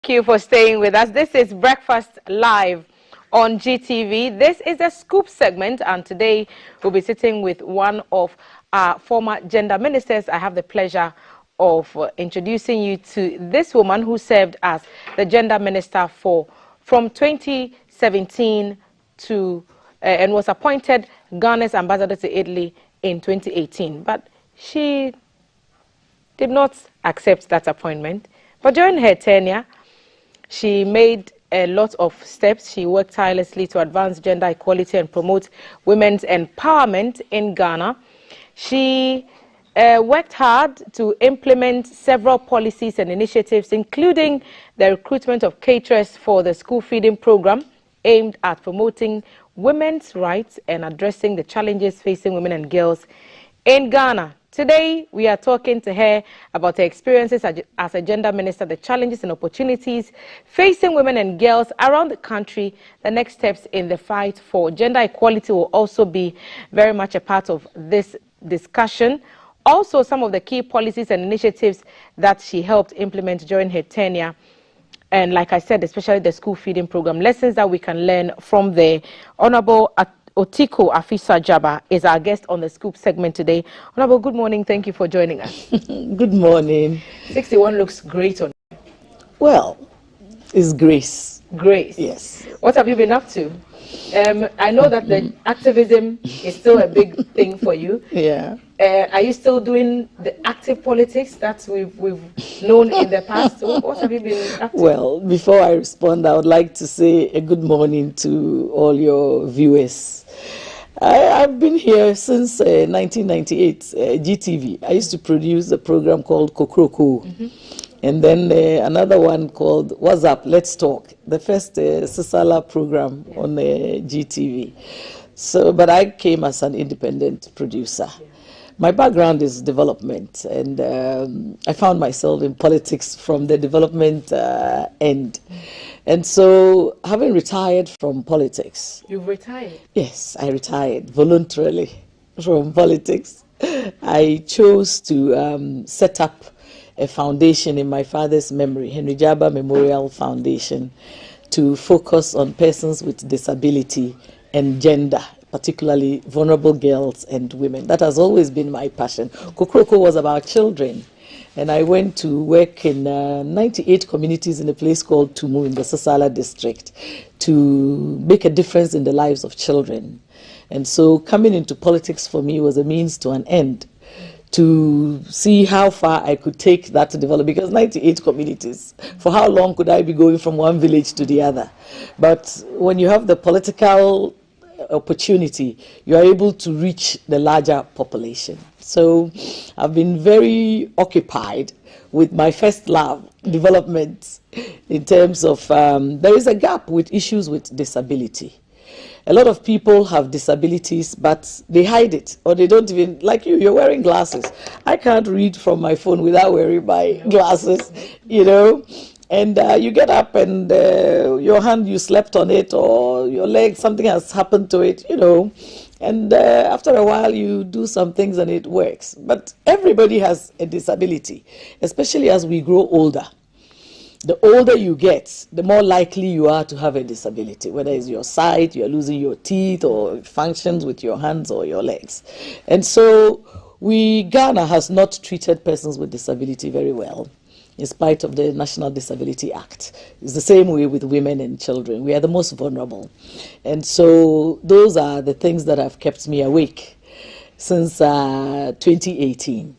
Thank you for staying with us. This is Breakfast Live on GTV. This is a scoop segment, and today we'll be sitting with one of our former gender ministers. I have the pleasure of introducing you to this woman who served as the gender minister from 2017 to and was appointed Ghana's ambassador to Italy in 2018. But she did not accept that appointment. But during her tenure, she made a lot of steps. She worked tirelessly to advance gender equality and promote women's empowerment in Ghana. She worked hard to implement several policies and initiatives, including the recruitment of caterers for the school feeding program aimed at promoting women's rights and addressing the challenges facing women and girls in Ghana. Today, we are talking to her about her experiences as a gender minister, the challenges and opportunities facing women and girls around the country. The next steps in the fight for gender equality will also be very much a part of this discussion. Also, some of the key policies and initiatives that she helped implement during her tenure. And like I said, especially the school feeding program, lessons that we can learn from there. Honorable Otiko Afisa Djaba is our guest on the scoop segment today. Honorable, good morning. Thank you for joining us. Good morning. 61 looks great on you. Well, it's grace. Grace. Yes. What have you been up to? I know that the activism is still a big thing for you. Yeah. Are you still doing the active politics that we've known in the past? What have you been up to? Well, before I respond, I would like to say a good morning to all your viewers. I've been here since 1998, GTV. I used to produce a program called Kokroko. And then another one called What's Up, Let's Talk, the first Sisala program on GTV. So, but I came as an independent producer. My background is development, and I found myself in politics from the development end. And so, having retired from politics. You've retired? Yes, I retired voluntarily from politics. I chose to set up a foundation in my father's memory, Hon Djaba Memorial Foundation, to focus on persons with disability and gender, particularly vulnerable girls and women. That has always been my passion. Kokroko was about children, and I went to work in 98 communities in a place called Tumu in the Sisala district to make a difference in the lives of children. And so coming into politics for me was a means to an end, to see how far I could take that to develop, because 98 communities, for how long could I be going from one village to the other? But when you have the political opportunity, you are able to reach the larger population. So I've been very occupied with my first love, development, in terms of there is a gap with issues with disability. A lot of people have disabilities, but they hide it, or they don't even, like you're wearing glasses. I can't read from my phone without wearing my glasses, you know. And you get up and your hand, you slept on it, or your leg, something has happened to it, you know. And after a while, you do some things and it works. But everybody has a disability, especially as we grow older. The older you get, the more likely you are to have a disability, whether it's your sight, you're losing your teeth, or functions with your hands or your legs. And so Ghana has not treated persons with disability very well, in spite of the National Disability Act. It's the same way with women and children. We are the most vulnerable. And so those are the things that have kept me awake since 2018.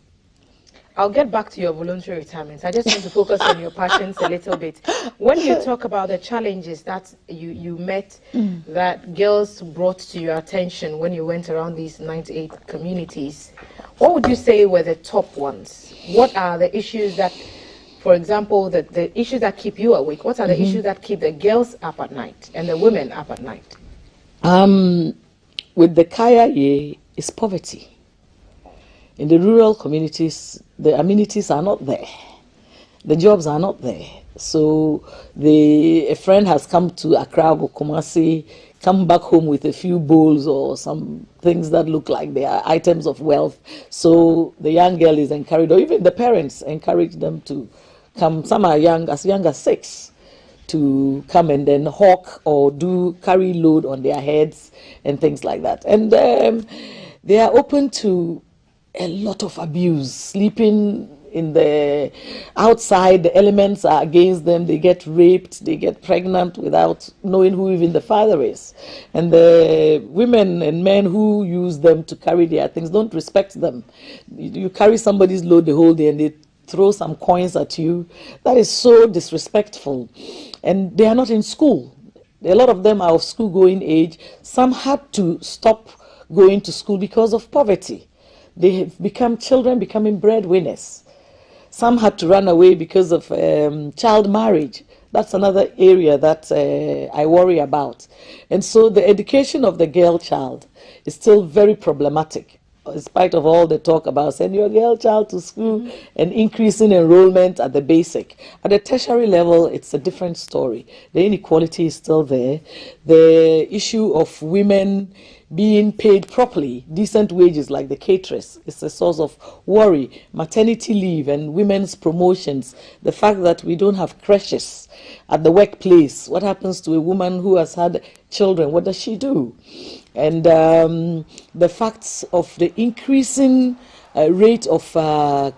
I'll get back to your voluntary retirement. I just want to focus on your passions a little bit. When you talk about the challenges that you met, that girls brought to your attention when you went around these 98 communities, what would you say were the top ones? What are the issues that, for example, the issues that keep you awake? What are the issues that keep the girls up at night and the women up at night? With the Kaya is poverty. In the rural communities, the amenities are not there. The jobs are not there. So a friend has come to Accra or Kumasi, come back home with a few bowls or some things that look like they are items of wealth. So the young girl is encouraged, or even the parents encourage them to come. Some are young as 6, to come and then hawk or carry load on their heads and things like that. And they are open to a lot of abuse, sleeping in the outside, the elements are against them, they get raped, they get pregnant without knowing who even the father is. And the women and men who use them to carry their things don't respect them. You carry somebody's load the whole day and they throw some coins at you. That is so disrespectful. And they are not in school. A lot of them are of school going age. Some had to stop going to school because of poverty. They have become children becoming breadwinners. Some had to run away because of child marriage. That's another area that I worry about. And so the education of the girl child is still very problematic, in spite of all the talk about sending your girl child to school and increasing enrollment at the basic. At the tertiary level, it's a different story. The inequality is still there. The issue of women being paid properly, decent wages like the caterers, is a source of worry. Maternity leave and women's promotions, the fact that we don't have creches at the workplace. What happens to a woman who has had children? What does she do? And the facts of the increasing rate of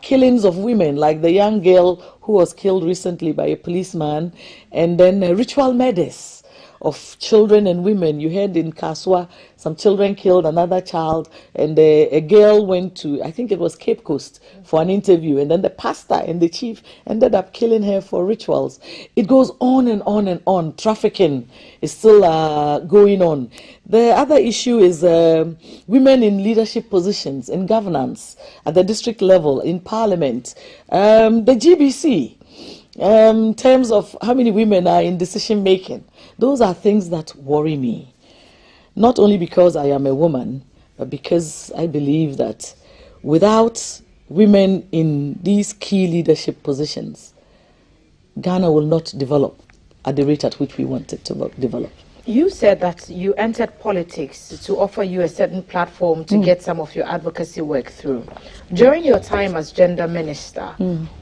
killings of women, like the young girl who was killed recently by a policeman, and then ritual murders of children and women. You heard in Kaswa, some children killed another child, and a girl went to, I think it was Cape Coast, for an interview, and then the pastor and the chief ended up killing her for rituals. It goes on and on and on. Trafficking is still going on. The other issue is women in leadership positions, in governance, at the district level, in parliament, the GBC, in terms of how many women are in decision making. Those are things that worry me, not only because I am a woman, but because I believe that without women in these key leadership positions, Ghana will not develop at the rate at which we want it to develop. You said that you entered politics to offer you a certain platform to get some of your advocacy work through. During your time as gender minister,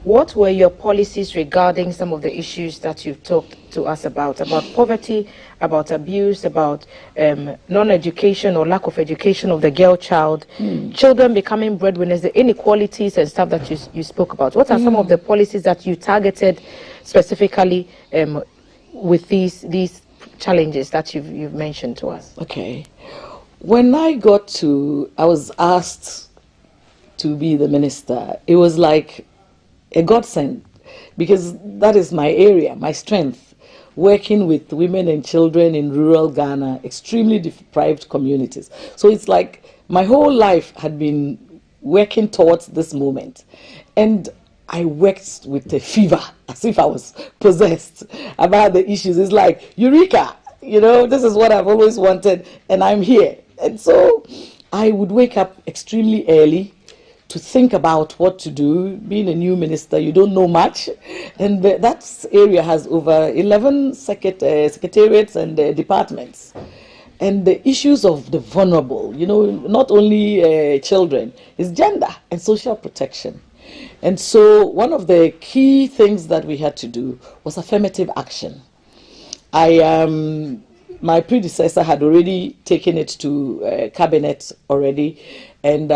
what were your policies regarding some of the issues that you've talked to us about poverty, about abuse, about non-education or lack of education of the girl child, children becoming breadwinners, the inequalities and stuff that you spoke about? What are some of the policies that you targeted specifically with these challenges that you've mentioned to us? Okay. When I was asked to be the minister, it was like a godsend, because that is my area, my strength, working with women and children in rural Ghana, extremely deprived communities. So it's like my whole life had been working towards this moment. And I worked with a fever, as if I was possessed about the issues. It's like, Eureka, this is what I've always wanted, and I'm here. And so I would wake up extremely early to think about what to do. Being a new minister, you don't know much. And that area has over 11 secretariats and departments. And the issues of the vulnerable, not only children, is gender and social protection. And so one of the key things that we had to do was affirmative action. My predecessor had already taken it to cabinet already, and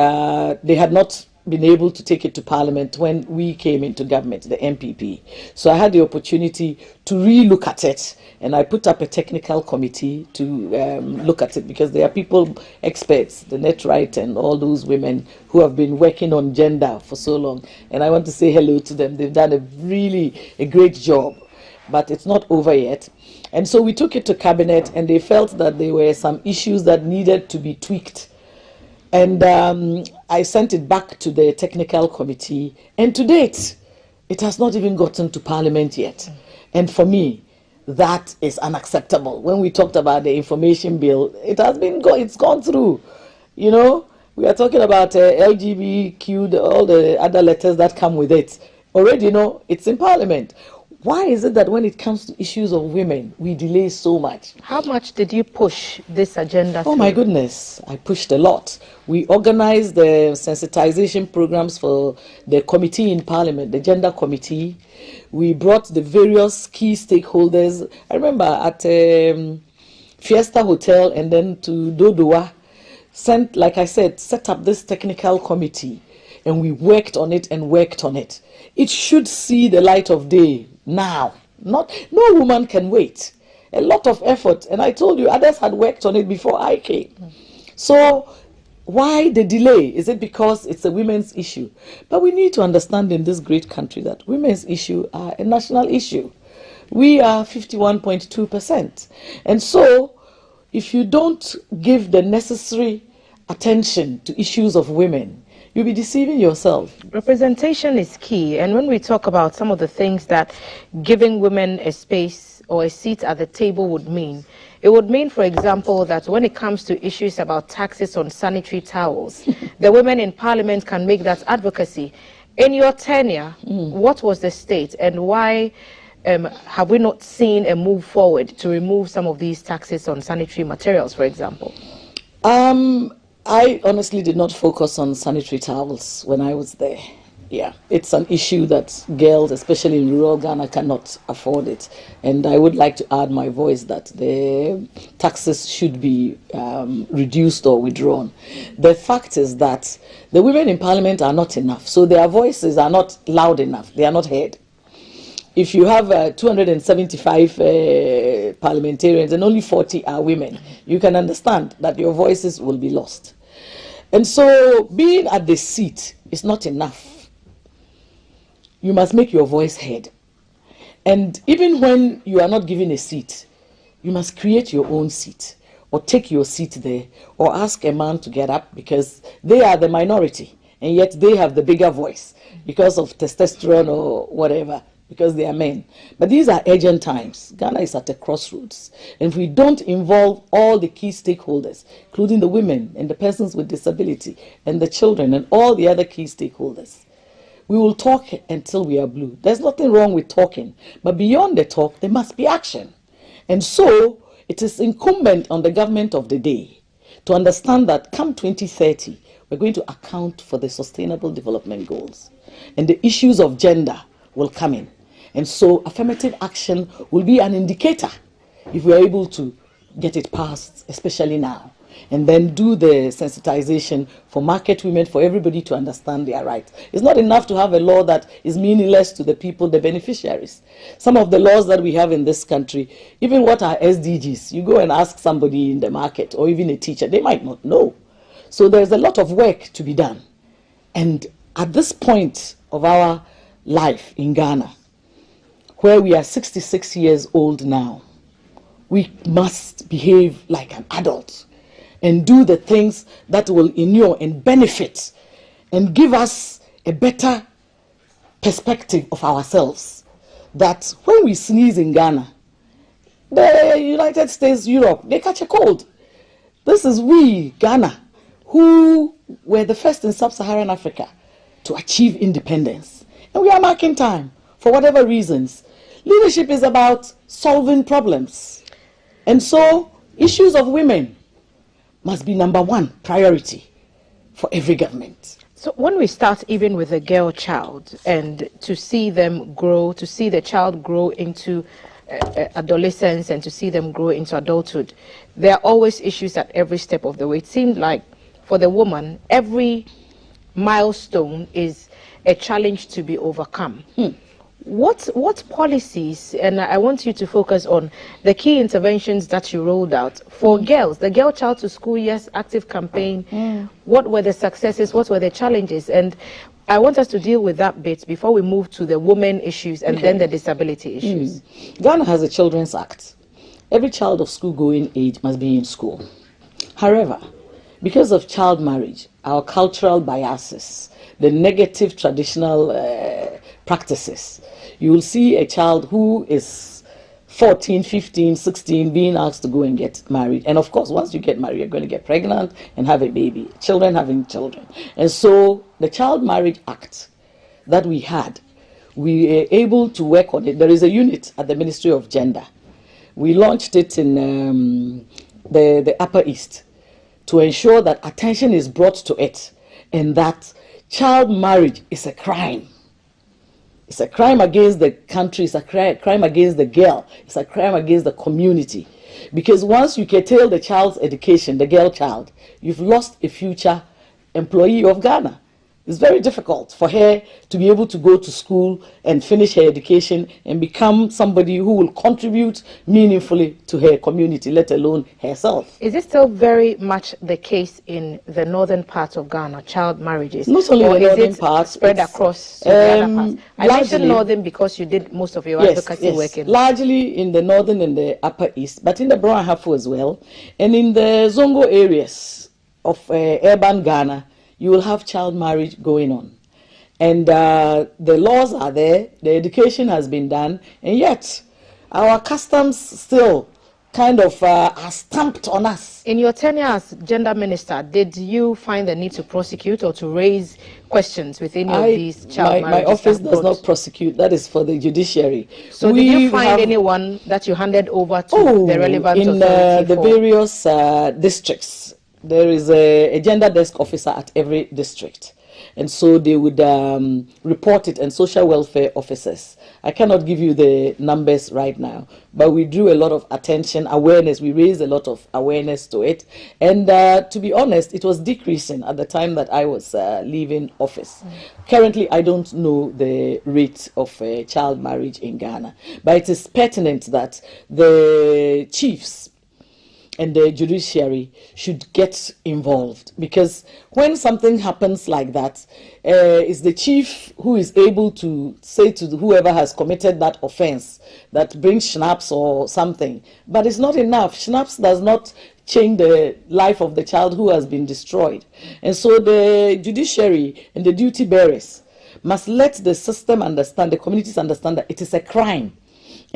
they had not been able to take it to parliament when we came into government, the MPP. So I had the opportunity to re-look at it, and I put up a technical committee to look at it, because there are people, experts, the net right and all those women who have been working on gender for so long, and I want to say hello to them. They've done a great job, but it's not over yet. And so we took it to cabinet, and they felt that there were some issues that needed to be tweaked. And I sent it back to the technical committee, and to date, it has not even gotten to parliament yet. And for me, that is unacceptable. When we talked about the information bill, it's gone through. We are talking about LGBTQ, all the other letters that come with it. Already, it's in parliament. Why is it that when it comes to issues of women, we delay so much? How much did you push this agenda Oh through? my goodness, I pushed a lot. We organized the sensitization programs for the committee in Parliament, the gender committee. We brought the various key stakeholders. I remember at Fiesta Hotel and then to Dodowa, like I said, set up this technical committee, and we worked on it and worked on it. It should see the light of day now. No woman can wait. A lot of effort, and I told you others had worked on it before I came. So why the delay? Is it because it's a women's issue? But we need to understand in this great country that women's issue are a national issue. We are 51.2%. And so if you don't give the necessary attention to issues of women, you'll be deceiving yourself. Representation is key, and when we talk about some of the things that giving women a space or a seat at the table would mean, it would mean, for example, that when it comes to issues about taxes on sanitary towels, the women in Parliament can make that advocacy. In your tenure, what was the state, and why have we not seen a move forward to remove some of these taxes on sanitary materials, for example? I honestly did not focus on sanitary towels when I was there. Yeah, it's an issue that girls, especially in rural Ghana, cannot afford it. And I would like to add my voice that the taxes should be reduced or withdrawn. The fact is that the women in Parliament are not enough, so their voices are not loud enough. They are not heard. If you have 275 parliamentarians and only 40 are women, you can understand that your voices will be lost. And so being at the seat is not enough. You must make your voice heard. And even when you are not given a seat, you must create your own seat, or take your seat there, or ask a man to get up, because they are the minority, and yet they have the bigger voice because of testosterone or whatever, because they are men. But these are urgent times. Ghana is at a crossroads. And if we don't involve all the key stakeholders, including the women and the persons with disability and the children and all the other key stakeholders, we will talk until we are blue. There's nothing wrong with talking. But beyond the talk, there must be action. And so it is incumbent on the government of the day to understand that come 2030, we're going to account for the Sustainable Development Goals. And the issues of gender will come in. And so affirmative action will be an indicator if we are able to get it passed, especially now. And then do the sensitization for market women, for everybody to understand their rights. It's not enough to have a law that is meaningless to the people, the beneficiaries. Some of the laws that we have in this country, even what are SDGs, you go and ask somebody in the market or even a teacher, they might not know. So there's a lot of work to be done. And at this point of our life in Ghana, where we are 66 years old now, we must behave like an adult and do the things that will inure and benefit and give us a better perspective of ourselves. That when we sneeze in Ghana, the United States, Europe, they catch a cold. This is we, Ghana, who were the first in sub-Saharan Africa to achieve independence. And we are marking time for whatever reasons. Leadership is about solving problems. And so issues of women must be number one priority for every government. So when we start even with a girl child and to see them grow, to see the child grow into adolescence and to see them grow into adulthood, there are always issues at every step of the way. It seemed like for the woman, every milestone is a challenge to be overcome. What policies, and I want you to focus on the key interventions that you rolled out for girls, the Girl Child to School Yes active campaign, what were the successes, what were the challenges? And I want us to deal with that bit before we move to the women issues and then the disability issues. Ghana has a Children's Act. Every child of school-going age must be in school. However, because of child marriage, our cultural biases, the negative traditional practices, you will see a child who is 14, 15, 16 being asked to go and get married. And of course, once you get married, you're going to get pregnant and have a baby, children having children. And so the Child Marriage Act that we had we are able to work on it. There is a unit at the Ministry of Gender. We launched it in the Upper East to ensure that attention is brought to it and that child marriage is a crime. It's a crime against the country, it's a crime against the girl, it's a crime against the community. Because once you curtail the child's education, the girl child, you've lost a future employee of Ghana. It's very difficult for her to be able to go to school and finish her education and become somebody who will contribute meaningfully to her community, let alone herself. Is it still very much the case in the northern part of Ghana, child marriages? Not only the northern part, spread across the other parts? I mentioned northern because you did most of your advocacy work in. Largely in the northern and the Upper East, but in the Brown Hafu as well, and in the Zongo areas of urban Ghana, you will have child marriage going on. And the laws are there, the education has been done, and yet our customs still kind of are stamped on us. In your tenure as gender minister, did you find the need to prosecute or to raise questions with any of these child marriages? My office does not prosecute, that is for the judiciary. So did you find anyone that you handed over to the relevant authority? In the various districts. There is a gender desk officer at every district. And so they would report it, and social welfare officers. I cannot give you the numbers right now, but we drew a lot of attention, awareness. We raised a lot of awareness to it. And to be honest, it was decreasing at the time that I was leaving office. Currently, I don't know the rate of child marriage in Ghana, but it is pertinent that the chiefs and the judiciary should get involved, because when something happens like that, it's the chief who is able to say to whoever has committed that offense that brings schnapps or something. But it's not enough. Schnapps does not change the life of the child who has been destroyed. And so the judiciary and the duty bearers must let the system understand, the communities understand that it is a crime.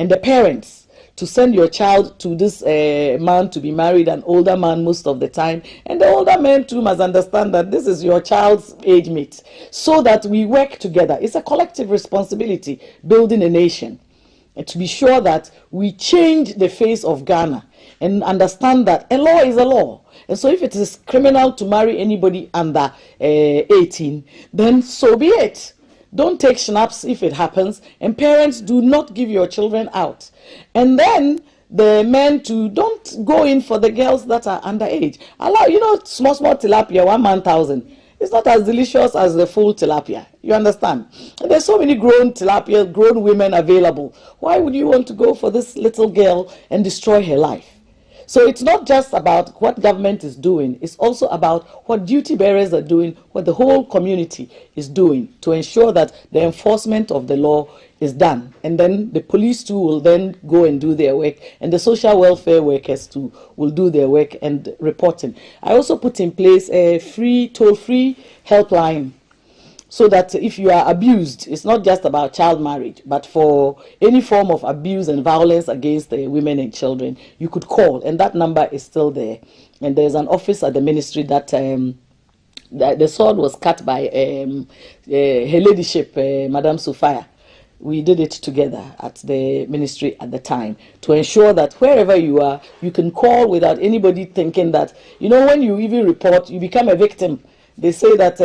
And the parents, to send your child to this man to be married, an older man most of the time. And the older man too must understand that this is your child's age mate, so that we work together. It's a collective responsibility, building a nation. And to be sure that we change the face of Ghana and understand that a law is a law. And so if it is criminal to marry anybody under 18, then so be it. Don't take schnapps if it happens, and parents, do not give your children out. And then the men too, don't go in for the girls that are underage. Allow, small tilapia, 1,000. It's not as delicious as the full tilapia. You understand? And there's so many grown tilapia, grown women available. Why would you want to go for this little girl and destroy her life? So it's not just about what government is doing, it's also about what duty bearers are doing, what the whole community is doing to ensure that the enforcement of the law is done. And then the police too will then go and do their work, and the social welfare workers too will do their work and reporting. I also put in place a toll-free helpline, so that if you are abused, it's not just about child marriage, but for any form of abuse and violence against women and children, you could call, and that number is still there. And there's an office at the ministry that the sword was cut by her ladyship, Madam Sophia. We did it together at the ministry at the time to ensure that wherever you are, you can call without anybody thinking that, when you even report, you become a victim. They say that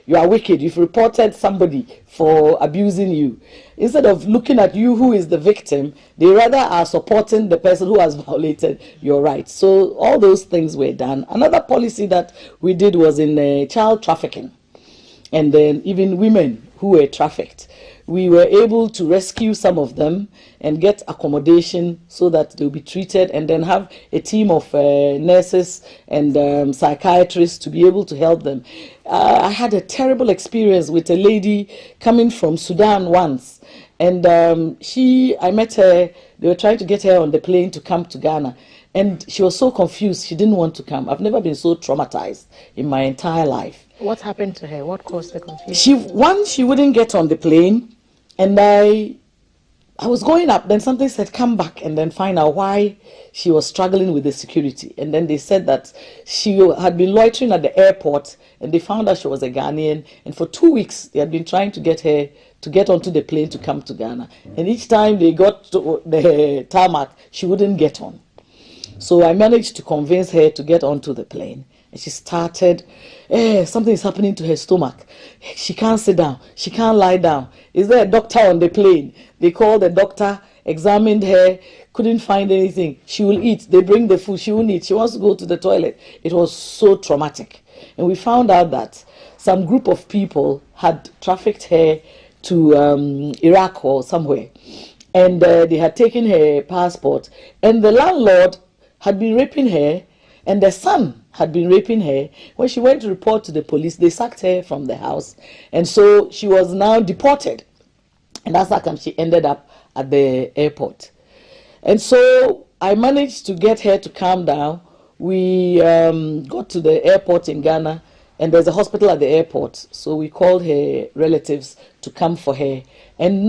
you are wicked. You've reported somebody for abusing you. Instead of looking at you who is the victim, they rather are supporting the person who has violated your rights. So all those things were done. Another policy that we did was in child trafficking, and then even women who were trafficked. We were able to rescue some of them and get accommodation so that they'll be treated, and then have a team of nurses and psychiatrists to be able to help them. I had a terrible experience with a lady coming from Sudan once, and I met her. They were trying to get her on the plane to come to Ghana, and she was so confused. She didn't want to come. I've never been so traumatized in my entire life. What happened to her? What caused the confusion? She wouldn't get on the plane, and I I was going up, then something said, come back and then find out why she was struggling with the security. And then they said that she had been loitering at the airport and they found out she was a Ghanaian. And for 2 weeks, they had been trying to get her to get onto the plane to come to Ghana. And each time they got to the tarmac, she wouldn't get on. So I managed to convince her to get onto the plane. And she started, something is happening to her stomach. She can't sit down. She can't lie down. Is there a doctor on the plane? They called the doctor, examined her, couldn't find anything. She will eat. They bring the food. She won't eat. She wants to go to the toilet. It was so traumatic. And we found out that some group of people had trafficked her to Iraq or somewhere. And they had taken her passport. And the landlord had been raping her. And the son had been raping her. When she went to report to the police, they sacked her from the house. And so she was now deported. And that's how come she ended up at the airport. And so I managed to get her to calm down. We got to the airport in Ghana, and there's a hospital at the airport. So we called her relatives to come for her. And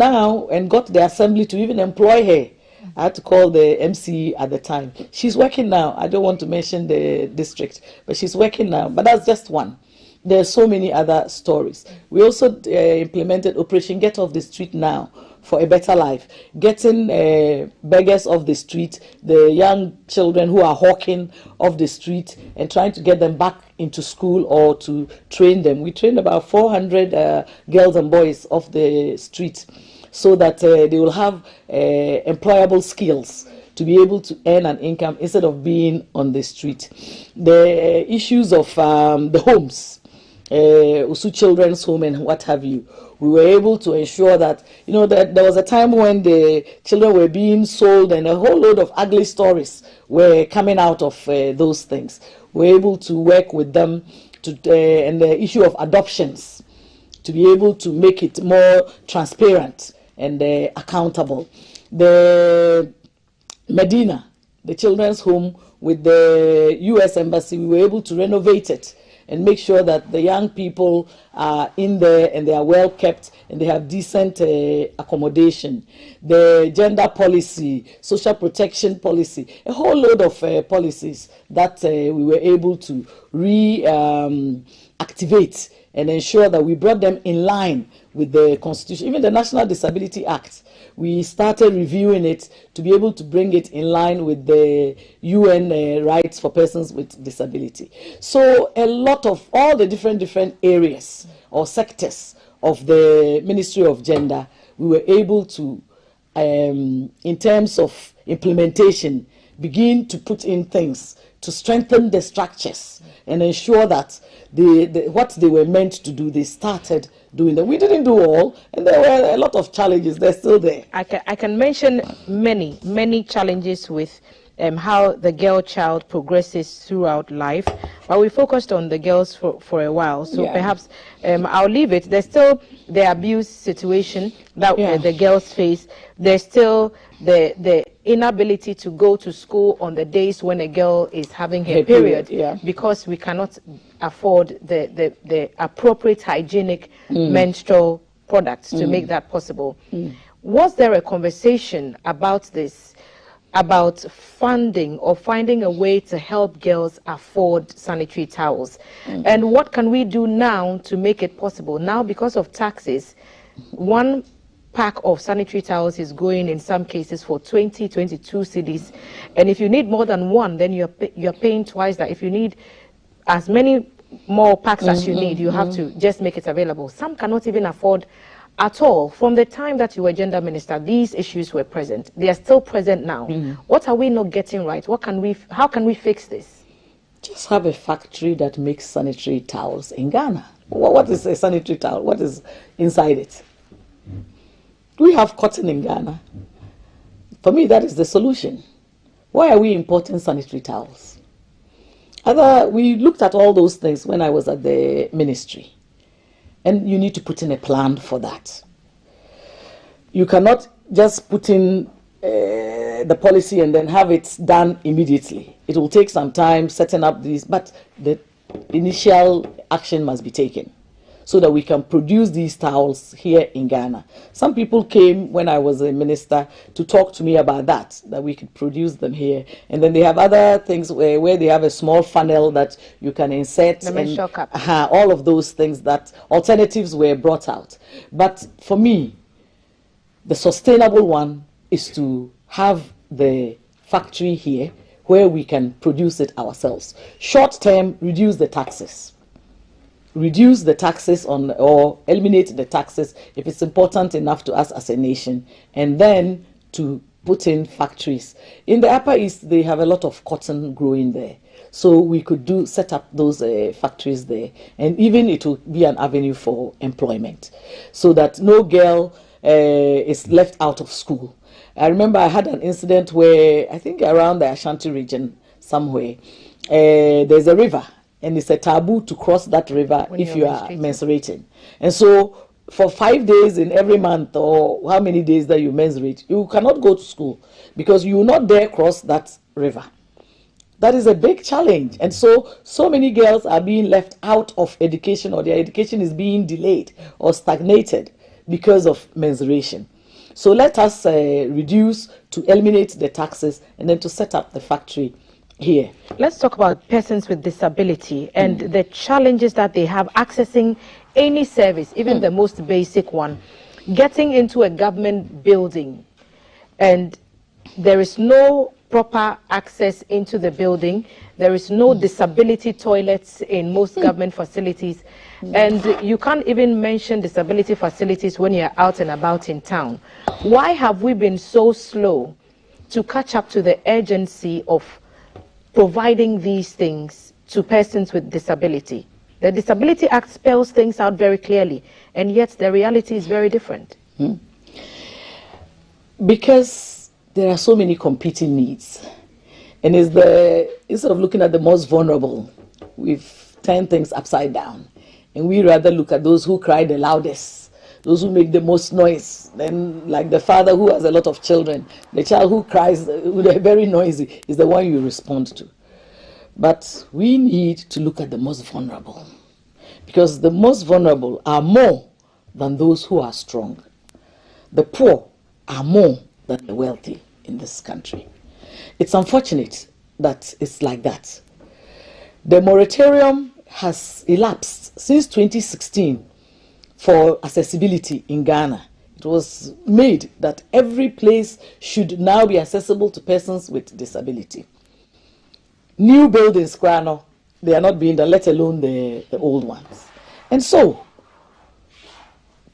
got the assembly to even employ her. I had to call the MC at the time. She's working now. I don't want to mention the district, but she's working now. But that's just one. There are so many other stories. We also implemented Operation Get Off the Street Now for a better life. Getting beggars off the street, the young children who are hawking off the street, and trying to get them back into school or to train them. We trained about 400 girls and boys off the street, so that they will have employable skills to be able to earn an income instead of being on the street. The issues of the homes, Usu Children's Home and what have you, we were able to ensure that, that there was a time when the children were being sold and a whole load of ugly stories were coming out of those things. We were able to work with them and the issue of adoptions, to be able to make it more transparent and accountable. The Medina, the children's home with the U.S. Embassy, we were able to renovate it and make sure that the young people are in there and they are well kept and they have decent accommodation. The gender policy, social protection policy, a whole load of policies that we were able to reactivate and ensure that we brought them in line with the Constitution. Even the National Disability Act, we started reviewing it to be able to bring it in line with the UN rights for persons with disability. So a lot of all the different areas or sectors of the Ministry of Gender, we were able to, in terms of implementation, begin to put in things to strengthen the structures and ensure that what they were meant to do, they started doing them. We didn't do all, and there were a lot of challenges. They're still there. I can mention many challenges with how the girl child progresses throughout life, but we focused on the girls for a while, so perhaps I'll leave it. There's still the abuse situation that the girls face. There's still the inability to go to school on the days when a girl is having her period, because we cannot afford the appropriate hygienic menstrual products to make that possible. Was there a conversation about this, about funding or finding a way to help girls afford sanitary towels? And what can we do now to make it possible? Now, because of taxes, one pack of sanitary towels is going in some cases for 22 cedis, and if you need more than one, then you're paying twice that. If you need as many more packs as you need, you have to just make it available. Some cannot even afford at all. From the time that you were gender minister, these issues were present. They are still present now. What are we not getting right? How can we fix this? Just have a factory that makes sanitary towels in Ghana. What is a sanitary towel? What is inside it? We have cotton in Ghana. For me, that is the solution. Why are we importing sanitary towels? We looked at all those things when I was at the ministry. And you need to put in a plan for that. You cannot just put in the policy and then have it done immediately. It will take some time setting up these, but the initial action must be taken. so that we can produce these towels here in Ghana. Some people came when I was a minister to talk to me about that we could produce them here. And then they have other things where they have a small funnel that you can insert. The menstrual cup. All of those things, that alternatives were brought out. But for me, the sustainable one is to have the factory here where we can produce it ourselves. Short term, reduce the taxes. Reduce the taxes or eliminate the taxes if it's important enough to us as a nation, and then to put in factories. In the Upper East, they have a lot of cotton growing there. So we could set up those factories there, and even it will be an avenue for employment, so that no girl is left out of school. I remember I had an incident where, I think around the Ashanti region somewhere, there's a river, and it's a taboo to cross that river if you are menstruating. And so for 5 days in every month, or how many days that you menstruate, you cannot go to school because you will not dare cross that river. That is a big challenge. And so many girls are being left out of education, or their education is being delayed or stagnated because of menstruation. So let us reduce to eliminate the taxes, and then to set up the factory here. Let's talk about persons with disability and the challenges that they have accessing any service, even the most basic one. Getting into a government building and there is no proper access into the building. There is no disability toilets in most government facilities. And you can't even mention disability facilities when you're out and about in town. Why have we been so slow to catch up to the urgency of providing these things to persons with disability? The Disability Act spells things out very clearly, and yet the reality is very different. Because there are so many competing needs. And instead of looking at the most vulnerable, we've turned things upside down. And we rather look at those who cry the loudest, those who make the most noise. Then, like the father who has a lot of children, the child who cries, who are very noisy, is the one you respond to. But we need to look at the most vulnerable, because the most vulnerable are more than those who are strong. The poor are more than the wealthy in this country. It's unfortunate that it's like that. The moratorium has elapsed since 2016 for accessibility in Ghana. It was made that every place should now be accessible to persons with disability. New buildings, they are not being done, let alone the old ones. And so,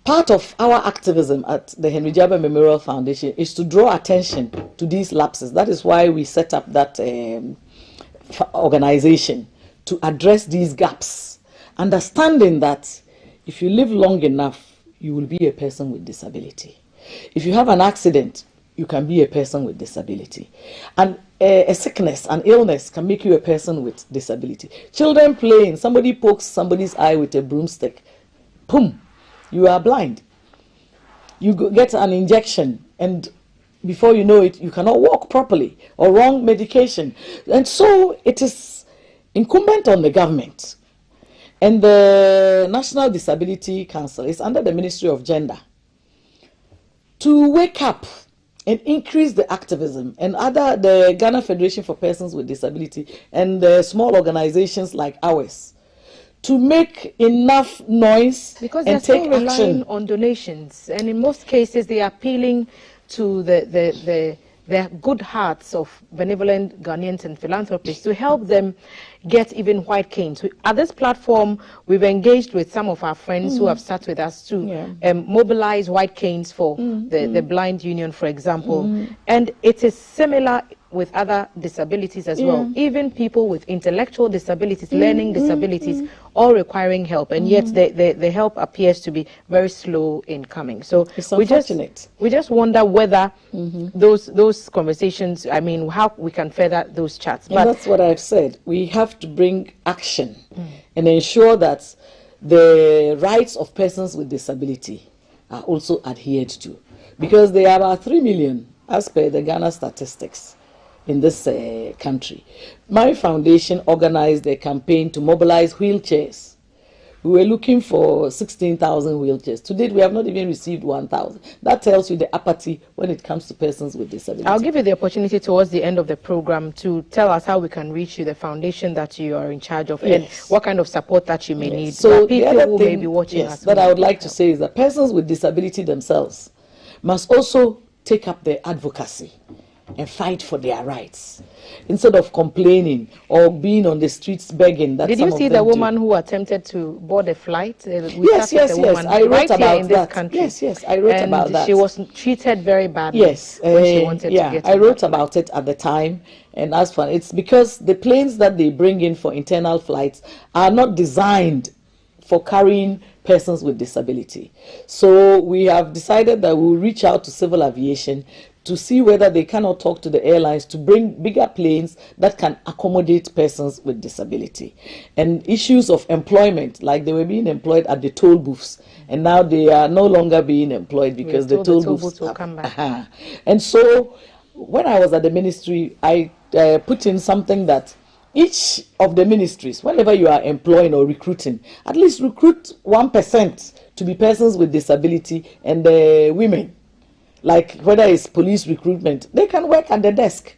part of our activism at the Hon Otiko Afisa Djaba Memorial Foundation is to draw attention to these lapses. That is why we set up that organization, to address these gaps, understanding that if you live long enough, you will be a person with disability. If you have an accident, you can be a person with disability. And a sickness, an illness can make you a person with disability. Children playing, somebody pokes somebody's eye with a broomstick, boom, you are blind. You get an injection, and before you know it, you cannot walk properly, or wrong medication. And so it is incumbent on the government, and the National Disability Council is under the Ministry of Gender, to wake up and increase the activism, and the Ghana Federation for Persons with Disability and the small organizations like ours, to make enough noise because and take action. Because they're still relying on donations, and in most cases they are appealing to the good hearts of benevolent Ghanaians and philanthropists to help them get even white canes. At this platform, we've engaged with some of our friends who have sat with us to mobilize white canes for the Blind Union, for example. And it is similar with other disabilities as well. Even people with intellectual disabilities, learning disabilities, all requiring help, and yet the help appears to be very slow in coming. So it's unfortunate. We just wonder whether those conversations, I mean, how we can further those chats. But that's what I've said. We have to bring action and ensure that the rights of persons with disability are also adhered to, because there are about 3 million as per the Ghana statistics in this country. My foundation organized a campaign to mobilize wheelchairs we were looking for 16,000 wheelchairs. To date, we have not even received 1,000. That tells you the apathy when it comes to persons with disability. I'll give you the opportunity towards the end of the program to tell us how we can reach you, the foundation that you are in charge of, and what kind of support that you may need. So people the other who thing, may be watching us, that I would like to say is that persons with disability themselves must also take up their advocacy and fight for their rights instead of complaining or being on the streets begging. That did you see the woman who attempted to board a flight? Yes. I wrote about that. Yes, I wrote about that. She was treated very badly. Yes, when she wanted to get I wrote about it at the time. And as for it's because the planes that they bring in for internal flights are not designed for carrying persons with disability. So we have decided that we'll reach out to civil aviation to see whether they cannot talk to the airlines to bring bigger planes that can accommodate persons with disability. And issues of employment, like they were being employed at the toll booths, and now they are no longer being employed because the toll booths will come back. And so when I was at the ministry, I put in something that each of the ministries, whenever you are employing or recruiting, at least recruit 1% to be persons with disability and women. Like whether it's police recruitment, they can work at the desk.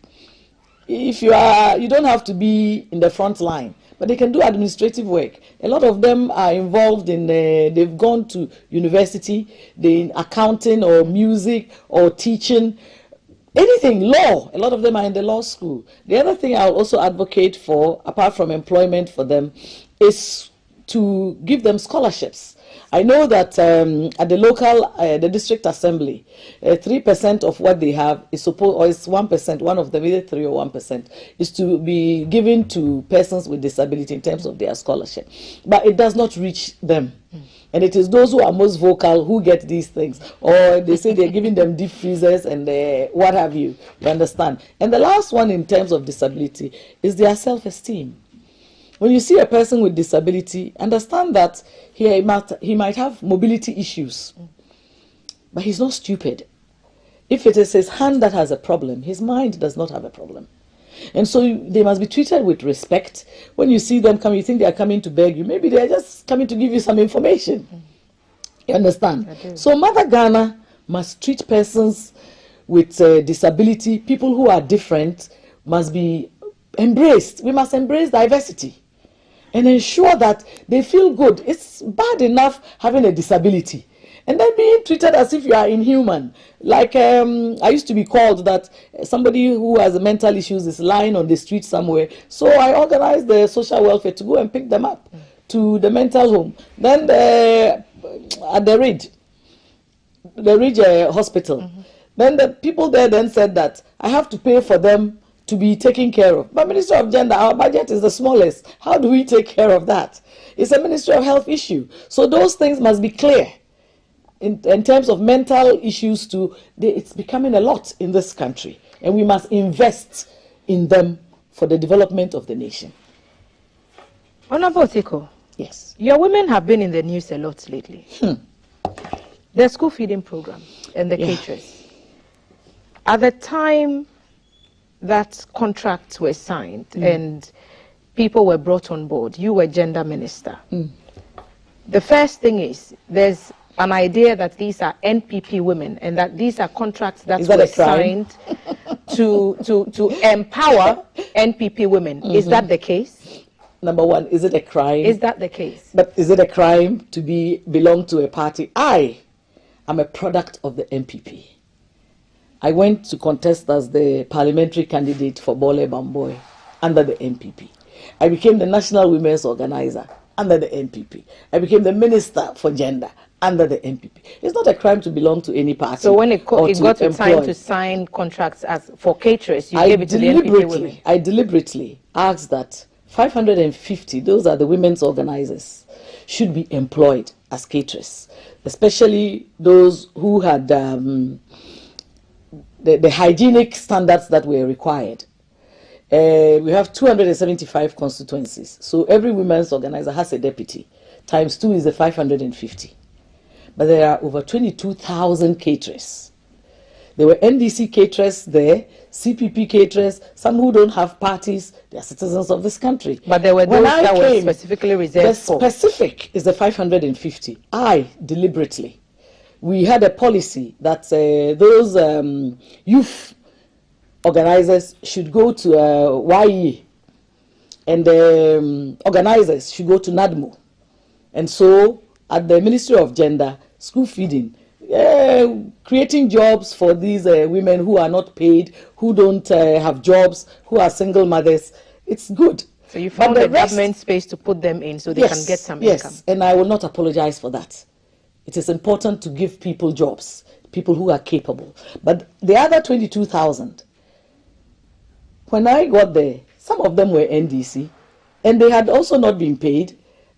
If you don't have to be in the front line, but they can do administrative work. A lot of them are involved in, they've gone to university, in accounting or music or teaching, anything, law. A lot of them are in the law school. The other thing I'll also advocate for, apart from employment for them, is to give them scholarships. I know that at the local, the district assembly, 3% of what they have is supposed, or it's 1%, one of them, either 3 or 1%, is to be given to persons with disability in terms of their scholarship. But it does not reach them. And it is those who are most vocal who get these things. Or they say they're giving them deep freezers and what have you. You understand? And the last one in terms of disability is their self-esteem. When you see a person with disability, understand that he might have mobility issues, but he's not stupid. If it is his hand that has a problem, his mind does not have a problem. And so they must be treated with respect. When you see them come, you think they are coming to beg you. Maybe they are just coming to give you some information. You understand? So Mother Ghana must treat persons with disability, people who are different, must be embraced. We must embrace diversity and ensure that they feel good. It's bad enough having a disability and then being treated as if you are inhuman. Like I used to be called that somebody who has mental issues is lying on the street somewhere. So I organized the social welfare to go and pick them up to the mental home. Then at the Ridge Hospital. Then the people there then said that I have to pay for them to be taken care of. But Ministry of Gender, our budget is the smallest. How do we take care of that? It's a Ministry of Health issue. So those things must be clear. In terms of mental issues too, it's becoming a lot in this country. And we must invest in them for the development of the nation. Hon Otiko. Yes. Your women have been in the news a lot lately. The school feeding program and the caterers. At the time that contracts were signed and people were brought on board, you were gender minister. The first thing is there's an idea that these are NPP women and that these are contracts that were signed to empower NPP women. Is that the case? Number one, is it a crime? Is that the case? But is it a crime to belong to a party? I am a product of the NPP. I went to contest as the parliamentary candidate for Bole Bamboy under the NPP. I became the national women's organizer under the NPP. I became the minister for gender under the NPP. It's not a crime to belong to any party. So when it got to time to sign contracts for caterers, you gave it to the NPP women? I deliberately asked that 550, those are the women's organizers, should be employed as caterers, especially those who had the hygienic standards that were required. We have 275 constituencies. So every women's organizer has a deputy. Times 2 is the 550. But there are over 22,000 caterers. There were NDC caterers there, CPP caterers, some who don't have parties. They are citizens of this country. But there were those that were specifically reserved for. The specific is the 550. I deliberately. We had a policy that those youth organizers should go to YE, and organizers should go to NADMO. And so at the Ministry of Gender, school feeding, creating jobs for these women who are not paid, who don't have jobs, who are single mothers, it's good. So you found the government space to put them in so they can get some income. Yes, and I will not apologize for that. It is important to give people jobs, people who are capable. But the other 22,000, when I got there, some of them were NDC, and they had also not been paid.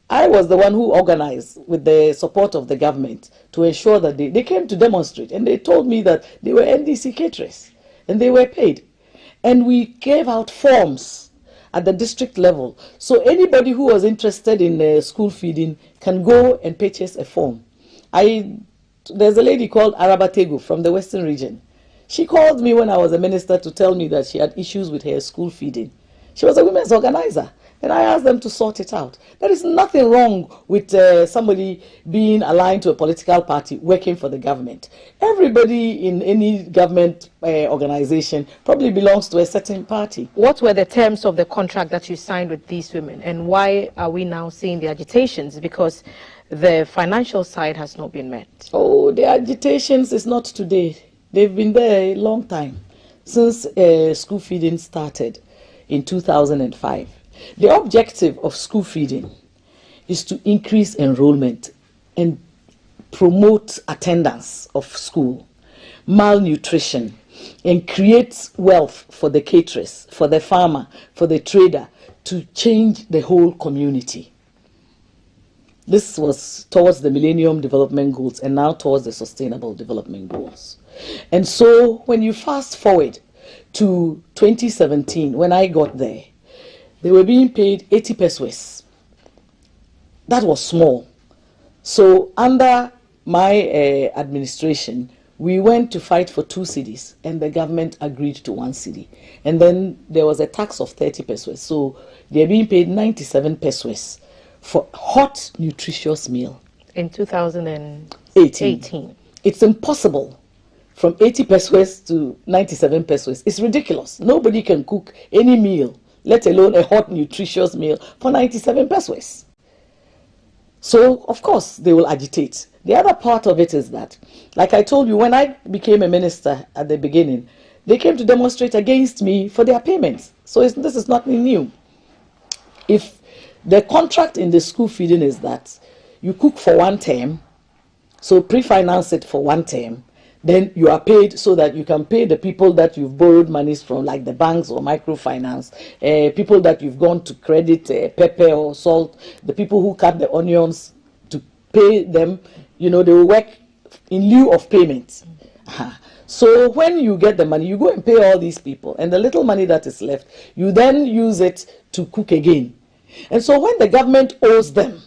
I was the one who organized with the support of the government to ensure that they came to demonstrate, and they told me that they were NDC caterers, and they were paid. And we gave out forms at the district level, so anybody who was interested in school feeding can go and purchase a form. There's a lady called Arabatego from the Western region. She called me when I was a minister to tell me that she had issues with her school feeding. She was a women's organizer, and I asked them to sort it out. There is nothing wrong with somebody being aligned to a political party working for the government. Everybody in any government organization probably belongs to a certain party. What were the terms of the contract that you signed with these women, and why are we now seeing the agitations? Because the financial side has not been met. Oh, the agitations is not today. They've been there a long time, since school feeding started in 2005. The objective of school feeding is to increase enrollment and promote attendance of school, malnutrition, and create wealth for the caterers, for the farmer, for the trader, to change the whole community. This was towards the Millennium Development Goals and now towards the Sustainable Development Goals. And so when you fast forward to 2017, when I got there, they were being paid 80 pesos. That was small. So under my administration, we went to fight for 2 cedis, and the government agreed to 1 cedi. And then there was a tax of 30 pesos. So they're being paid 97 pesos for hot, nutritious meal. In 2018. It's impossible from 80 pesos to 97 pesos. It's ridiculous. Nobody can cook any meal, let alone a hot, nutritious meal, for 97 pesos. So, of course, they will agitate. The other part of it is that, like I told you, when I became a minister at the beginning, they came to demonstrate against me for their payments. So this is nothing new. If the contract in the school feeding is that you cook for 1 term, so pre-finance it for 1 term, then you are paid so that you can pay the people that you've borrowed monies from, like the banks or microfinance, people that you've gone to credit pepper or salt, the people who cut the onions, to pay them. You know, they will work in lieu of payment. So when you get the money, you go and pay all these people, and the little money that is left, you then use it to cook again. And so when the government owes them,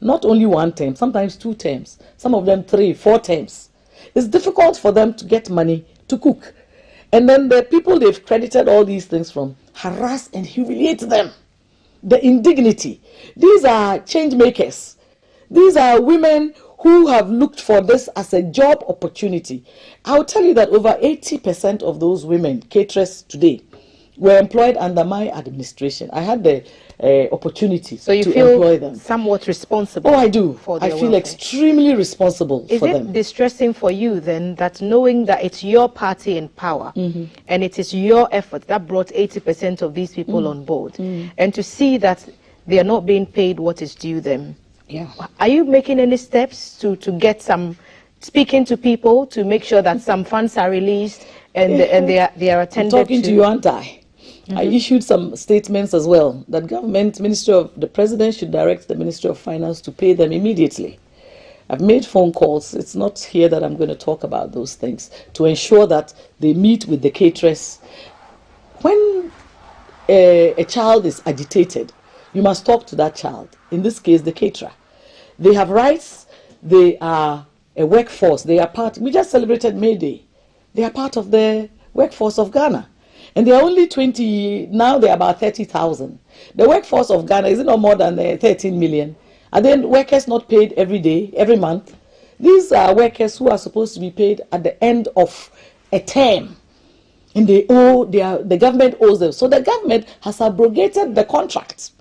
not only 1 term, sometimes 2 terms, some of them 3, 4 terms, it's difficult for them to get money to cook. And then the people they've credited all these things from harass and humiliate them. The indignity. These are change makers. These are women who have looked for this as a job opportunity. I'll tell you that over 80% of those women, caterers today, were employed under my administration. I had the opportunity to employ them. Somewhat responsible. Oh, I do. For their I feel welfare. extremely responsible for them. Is it distressing for you then that knowing that it's your party in power and it is your effort that brought 80% of these people on board, and to see that they are not being paid what is due them? Yeah. Are you making any steps to get some, speaking to people to make sure that some funds are released and they are attended to? I'm talking to you, aren't I? I issued some statements as well that the president should direct the Ministry of Finance to pay them immediately. I've made phone calls. It's not here that I'm going to talk about those things, to ensure that they meet with the caterers. When a child is agitated, you must talk to that child. In this case, the caterer. They have rights. They are a workforce. They are part. We just celebrated May Day. They are part of the workforce of Ghana. And they are only 20, now they are about 30,000. The workforce of Ghana is not more than 13 million. Are then workers not paid every day, every month? These are workers who are supposed to be paid at the end of a term. And the government owes them. So the government has abrogated the contract.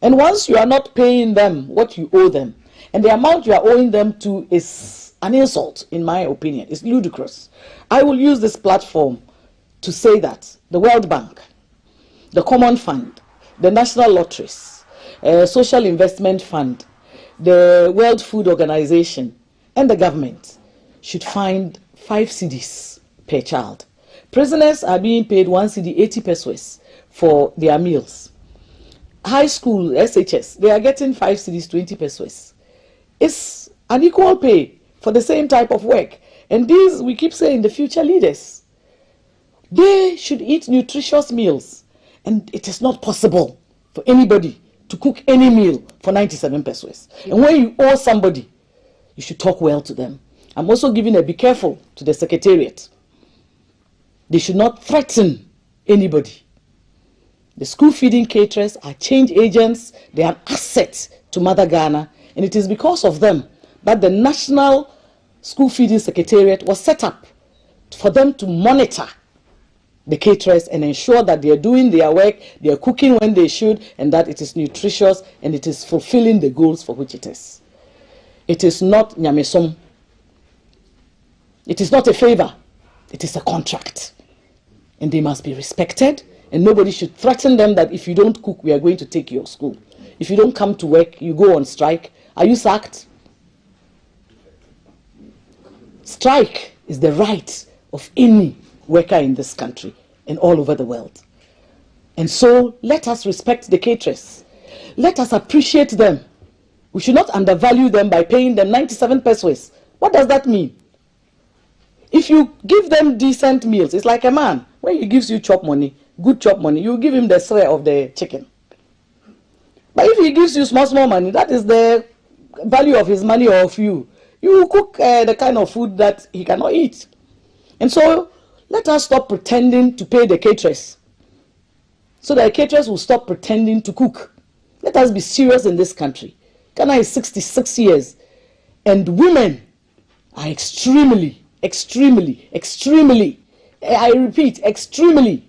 And once you are not paying them what you owe them, and the amount you are owing them to is an insult, in my opinion. It's ludicrous. I will use this platform to say that the World Bank, the Common Fund, the National Lotteries, Social Investment Fund, the World Food Organization, and the government should find 5 cedis per child. Prisoners are being paid 1 cedi 80 pesos for their meals. High school, SHS, they are getting 5 cedis 20 pesos. It's an equal pay for the same type of work. And these, we keep saying, the future leaders, they should eat nutritious meals. And it is not possible for anybody to cook any meal for 97 pesos. And when you owe somebody, you should talk well to them. I'm also giving a be careful to the secretariat. They should not threaten anybody. The school feeding caterers are change agents. They are assets to Mother Ghana. And it is because of them that the National School Feeding Secretariat was set up for them to monitor the caterers and ensure that they are doing their work, they are cooking when they should, and that it is nutritious and it is fulfilling the goals for which it is. It is not nyamesom. It is not a favor. It is a contract. And they must be respected, and nobody should threaten them that if you don't cook, we are going to take your school. If you don't come to work, you go on strike. Are you sacked? Strike is the right of any worker in this country and all over the world. And so let us respect the caterers. Let us appreciate them. We should not undervalue them by paying them 97 pesos. What does that mean? If you give them decent meals, it's like a man. When he gives you chop money, good chop money, you give him the share of the chicken. But if he gives you small money, that is the value of his money or of you. You cook the kind of food that he cannot eat. And so let us stop pretending to pay the caterers, so that the caterers will stop pretending to cook. Let us be serious in this country. Ghana is 66 years, and women are extremely, I repeat, extremely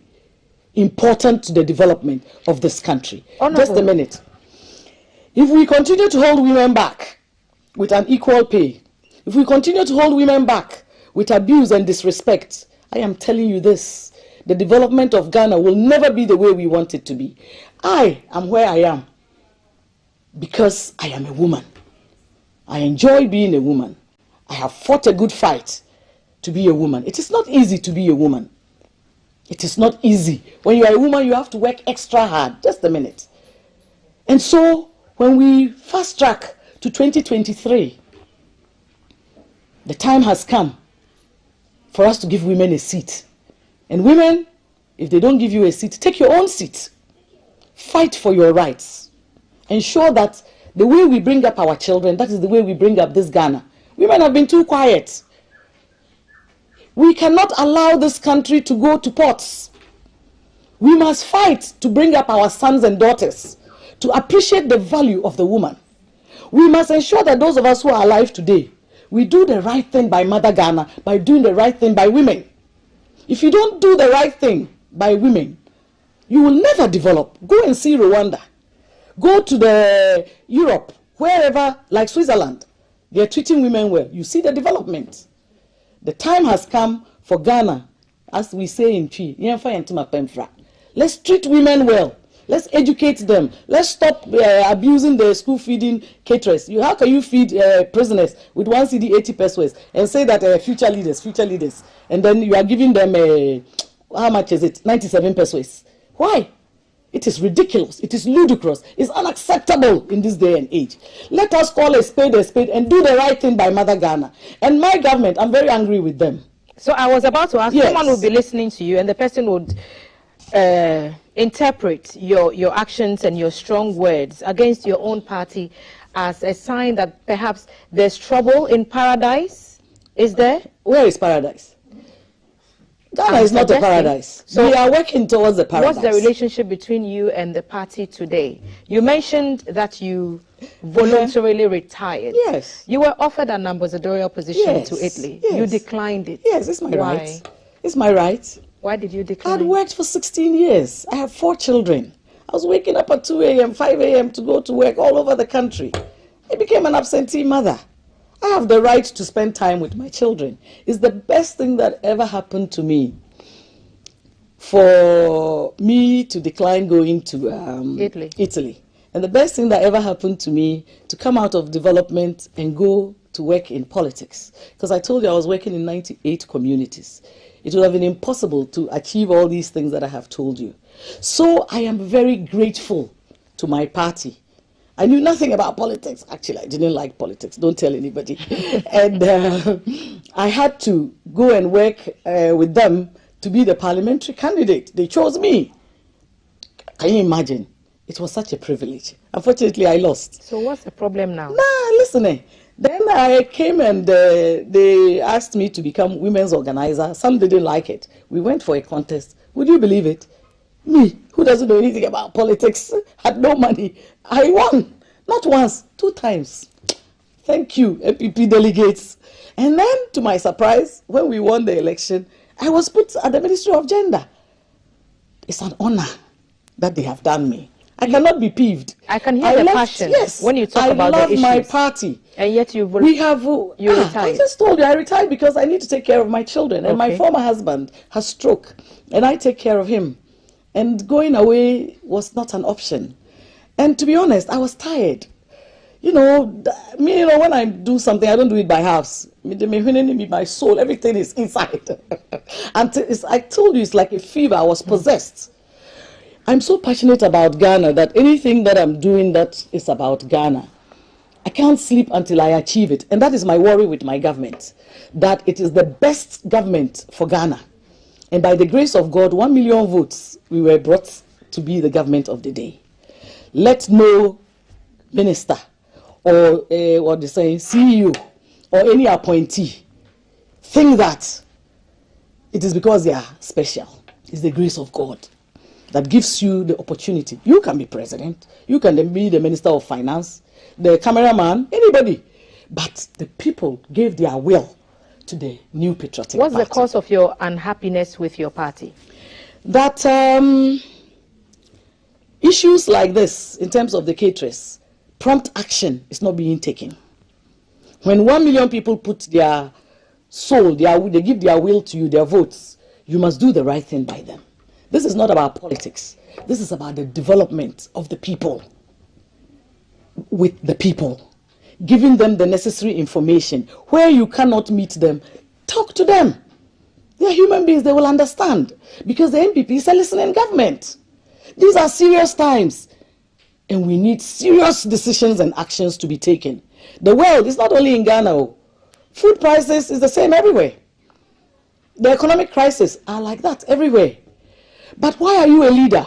important to the development of this country. Just a minute. If we continue to hold women back with an equal pay, if we continue to hold women back with abuse and disrespect, I am telling you this, the development of Ghana will never be the way we want it to be. I am where I am because I am a woman. I enjoy being a woman. I have fought a good fight to be a woman. It is not easy to be a woman. It is not easy. When you are a woman, you have to work extra hard. Just a minute. And so, when we fast track to 2023, the time has come for us to give women a seat. And women, if they don't give you a seat, take your own seat. Fight for your rights. Ensure that the way we bring up our children, that is the way we bring up this Ghana. Women have been too quiet. We cannot allow this country to go to pots. We must fight to bring up our sons and daughters to appreciate the value of the woman. We must ensure that those of us who are alive today, we do the right thing by Mother Ghana, by doing the right thing by women. If you don't do the right thing by women, you will never develop. Go and see Rwanda. Go to the Europe, wherever, like Switzerland. They are treating women well. You see the development. The time has come for Ghana, as we say in Chi, let's treat women well. Let's educate them. Let's stop abusing the school feeding caterers. How can you feed prisoners with 1 cedi 80 pesos and say that future leaders, and then you are giving them, how much is it, 97 pesos? Why? It is ridiculous. It is ludicrous. It's unacceptable in this day and age. Let us call a spade and do the right thing by Mother Ghana. And my government, I'm very angry with them. So I was about to ask, yes. Someone will be listening to you and the person would interpret your actions and your strong words against your own party as a sign that perhaps there's trouble in paradise. Is there? Where is paradise? Ghana is not a paradise. So we are working towards a paradise. What's the relationship between you and the party today? You mentioned that you voluntarily retired. Yes. You were offered an ambassadorial position to Italy. Yes. You declined it. Yes, it's my right. It's my right. Why did you decline? I'd worked for 16 years. I have 4 children. I was waking up at 2 a.m., 5 a.m. to go to work all over the country. I became an absentee mother. I have the right to spend time with my children. It's the best thing that ever happened to me for me to decline going to Italy. And the best thing that ever happened to me to come out of development and go to work in politics. Because I told you I was working in 98 communities. It would have been impossible to achieve all these things that I have told you. So I am very grateful to my party. I knew nothing about politics. Actually, I didn't like politics. Don't tell anybody. And I had to go and work with them to be the parliamentary candidate. They chose me. Can you imagine? It was such a privilege. Unfortunately, I lost. So what's the problem now? Listen. Then I came and they asked me to become women's organizer. Some didn't like it. We went for a contest. Would you believe it? Me, who doesn't know anything about politics, had no money. I won. Not once, 2 times. Thank you, MPP delegates. And then, to my surprise, when we won the election, I was put at the Ministry of Gender. It's an honor that they have done me. I cannot be peeved. I can hear the passion when you talk about the issues. I love my party. And yet you retired. I just told you I retired because I need to take care of my children. And my former husband has stroke. And I take care of him. And going away was not an option. And to be honest, I was tired. When I do something, I don't do it by halves. My soul, everything is inside. I told you, it's like a fever. I was possessed. I'm so passionate about Ghana that anything that I'm doing that is about Ghana, I can't sleep until I achieve it. And that is my worry with my government, that it is the best government for Ghana. And by the grace of God, 1 million votes, we were brought to be the government of the day. Let no minister or CEO or any appointee think that it is because they are special. It's the grace of God that gives you the opportunity. You can be president. You can be the minister of finance, the cameraman, anybody. But the people gave their will to the new patriotic party. What's the cause of your unhappiness with your party? That issues like this, in terms of the caterers, prompt action is not being taken. When 1 million people put their soul, they give their will to you, their votes, you must do the right thing by them. This is not about politics. This is about the development of the people with the people, giving them the necessary information. Where you cannot meet them, talk to them. They are human beings, they will understand. Because the MPP is a listening government. These are serious times. And we need serious decisions and actions to be taken. The world is not only in Ghana. Food prices is the same everywhere. The economic crisis are like that everywhere. But why are you a leader?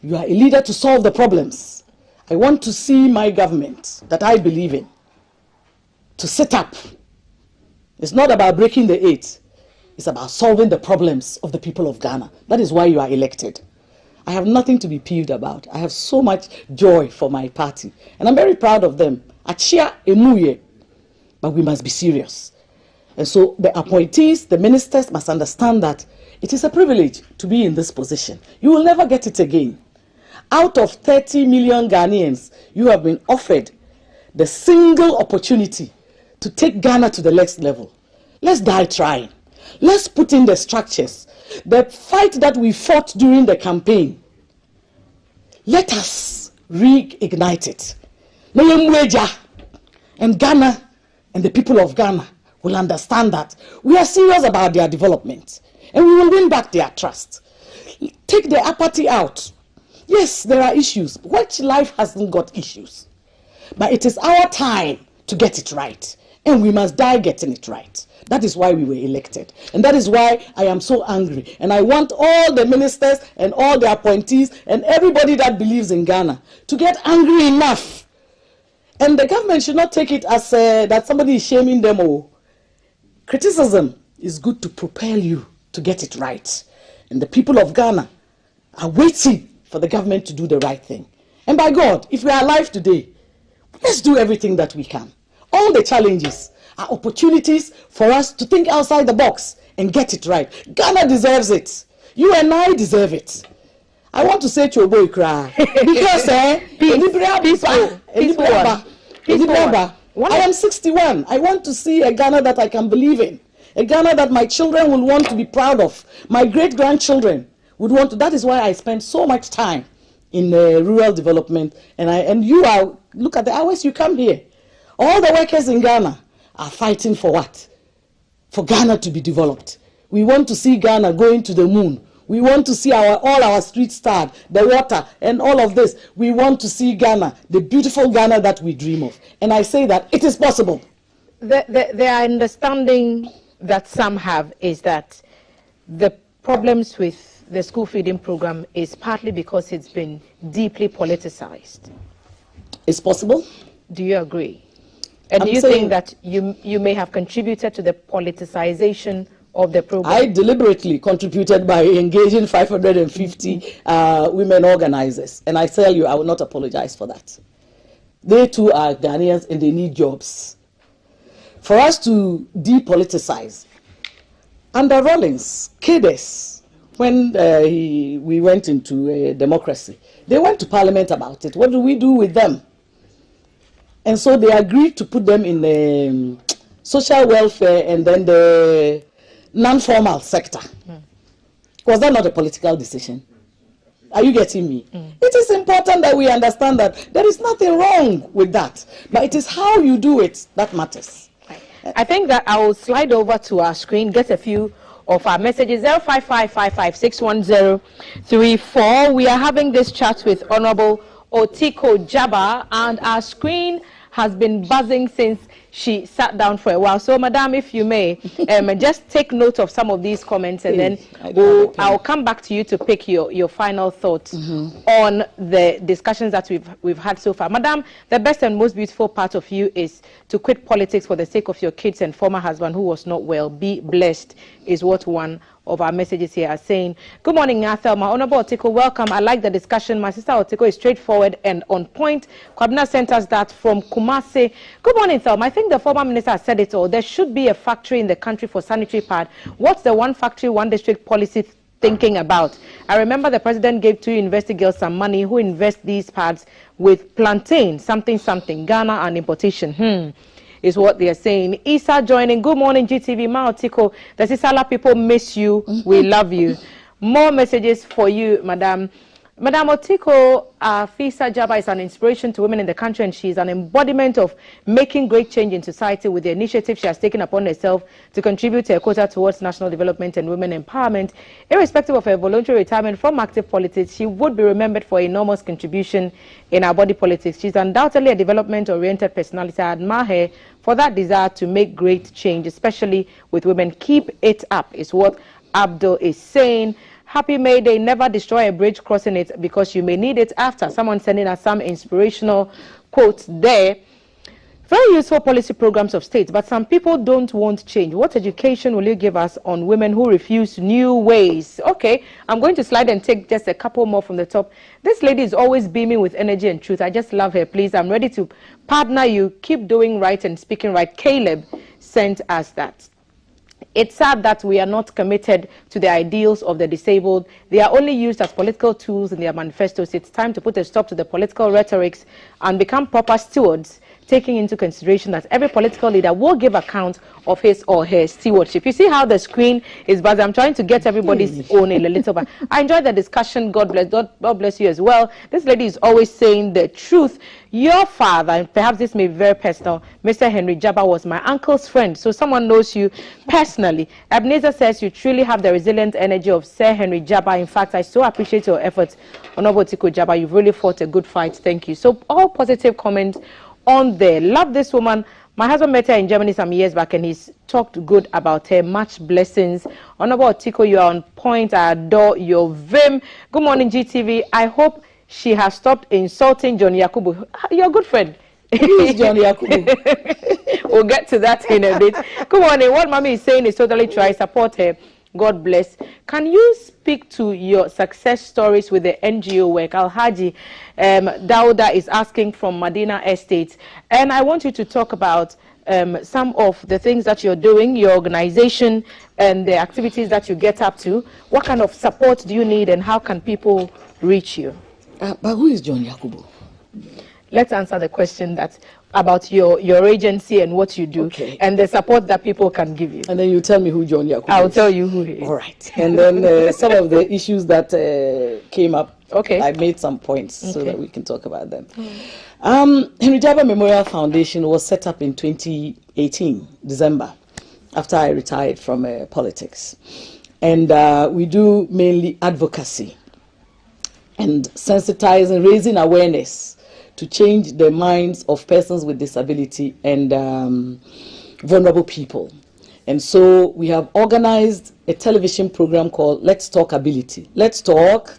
You are a leader to solve the problems. I want to see my government that I believe in to set up. It's not about breaking the 8. It's about solving the problems of the people of Ghana. That is why you are elected. I have nothing to be peeved about. I have so much joy for my party. And I'm very proud of them. Achia emuye. But we must be serious. And so the appointees, the ministers must understand that it is a privilege to be in this position. You will never get it again. Out of 30 million Ghanaians, you have been offered the single opportunity to take Ghana to the next level. Let's die trying. Let's put in the structures. The fight that we fought during the campaign, let us reignite it. And Ghana and the people of Ghana will understand that we are serious about their development and we will win back their trust. Take the apathy out. Yes, there are issues. Which life hasn't got issues? But it is our time to get it right. And we must die getting it right. That is why we were elected. And that is why I am so angry. And I want all the ministers and all the appointees and everybody that believes in Ghana to get angry enough. And the government should not take it as that somebody is shaming them or criticism is good to propel you to get it right. And the people of Ghana are waiting for the government to do the right thing. And by God, if we are alive today, let's do everything that we can. All the challenges are opportunities for us to think outside the box and get it right. Ghana deserves it. You and I deserve it. I want to say to your boy, cry. Because, I am 61. I want to see a Ghana that I can believe in. A Ghana that my children will want to be proud of. My great-grandchildren would want to. That is why I spend so much time in rural development. And you are, look at the hours you come here. All the workers in Ghana are fighting for what? For Ghana to be developed. We want to see Ghana going to the moon. We want to see all our streets starred, the water, and all of this. We want to see Ghana, the beautiful Ghana that we dream of. And I say that it is possible. The understanding that some have is that the problems with the school feeding program is partly because it's been deeply politicized. It's possible. Do you agree? And do you think that you may have contributed to the politicization of the program? I deliberately contributed by engaging 550 women organizers. And I tell you, I will not apologize for that. They too are Ghanaians and they need jobs. For us to depoliticize, under Rawlings, Kades, when we went into democracy, they went to parliament about it. What do we do with them? And so they agreed to put them in the social welfare and then the non-formal sector. Was that not a political decision? Are you getting me? It is important that we understand that there is nothing wrong with that, but it is how you do it that matters. I think that I will slide over to our screen, get a few of our messages. 05555611034. We are having this chat with Honorable Otiko Djaba, and our screen has been buzzing since she sat down for a while. So, Madam, if you may, just take note of some of these comments, and then I'll come back to you to pick your final thoughts on the discussions that we've had so far. Madam, the best and most beautiful part of you is to quit politics for the sake of your kids and former husband who was not well. Be blessed is what one of our messages here are saying. Good morning, Thelma. Honorable Otiko, welcome. I like the discussion. My sister Otiko is straightforward and on point. Kwabena sent us that from Kumasi. Good morning, Thelma. I think the former minister has said it all. There should be a factory in the country for sanitary pad. What's the one factory, one district policy thinking about? I remember the president gave 2 university girls some money who invest these pads with plantain, something, Ghana and importation. Is what they are saying. Isa joining. Good morning, GTV. Ma Otiko, the Sisala people miss you. We love you. More messages for you, Madam. Madam Otiko Afisa Djaba is an inspiration to women in the country, and she is an embodiment of making great change in society with the initiative she has taken upon herself to contribute to a quota towards national development and women empowerment. Irrespective of her voluntary retirement from active politics, she would be remembered for enormous contribution in our body politics. She's undoubtedly a development-oriented personality. I admire her for that desire to make great change, especially with women. Keep it up, is what Abdul is saying. Happy May Day. Never destroy a bridge crossing it because you may need it after. Someone sending us some inspirational quotes there. Very useful policy programs of states, but some people don't want change. What education will you give us on women who refuse new ways? Okay, I'm going to slide and take just a couple more from the top. This lady is always beaming with energy and truth. I just love her. Please, I'm ready to partner you. Keep doing right and speaking right. Caleb sent us that. It's sad that we are not committed to the ideals of the disabled. They are only used as political tools in their manifestos. It's time to put a stop to the political rhetorics and become proper stewards, taking into consideration that every political leader will give account of his or her stewardship. You see how the screen is buzzing. I'm trying to get everybody's own in a little bit. I enjoyed the discussion. God bless you as well. This lady is always saying the truth. Your father, and perhaps this may be very personal, Mr. Henry Djaba was my uncle's friend, so someone knows you personally. Ebenezer says you truly have the resilient energy of Sir Henry Djaba. In fact, I so appreciate your efforts, Honorable Otiko Djaba. You've really fought a good fight. Thank you. So all positive comments on there. Love this woman. My husband met her in Germany some years back and he's talked good about her. Much blessings. Honorable Otiko, you are on point. I adore your vim. Good morning, GTV. I hope she has stopped insulting John Yakubu. You're a good friend. Who is John Yakubu? We'll get to that in a bit. Come on, what Mommy is saying is totally true. I support her. God bless. Can you speak to your success stories with the NGO work? Alhaji Dauda is asking from Medina Estate. And I want you to talk about some of the things that you're doing, your organization, and the activities that you get up to. What kind of support do you need, and how can people reach you? But who is John Yakubu? Let's answer the question that about your agency and what you do, and the support that people can give you. And then you tell me who John Yakubu is. I'll tell you who he is. All right. And then some of the issues that came up, I made some points so that we can talk about them. Henry Djaba Memorial Foundation was set up in 2018, December, after I retired from politics. And we do mainly advocacy and sensitizing, raising awareness to change the minds of persons with disability and vulnerable people. And so we have organized a television program called Let's Talk Ability. Let's Talk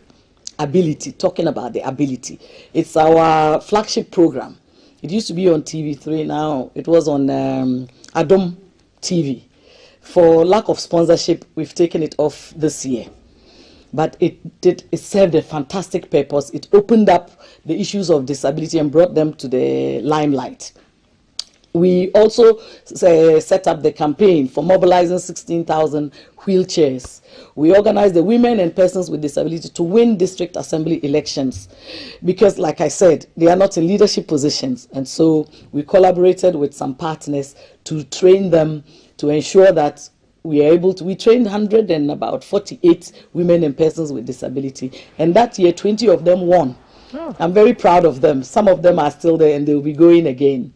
Ability, talking about the ability. It's our flagship program. It used to be on TV3, now it was on Adom TV. For lack of sponsorship, we've taken it off this year. But it served a fantastic purpose. It opened up the issues of disability and brought them to the limelight. We also set up the campaign for mobilizing 16,000 wheelchairs. We organized the women and persons with disability to win district assembly elections because, like I said, they are not in leadership positions. And so we collaborated with some partners to train them to ensure that we are able to, we trained 148 women and persons with disability. And that year, 20 of them won. Oh. I'm very proud of them. Some of them are still there and they'll be going again.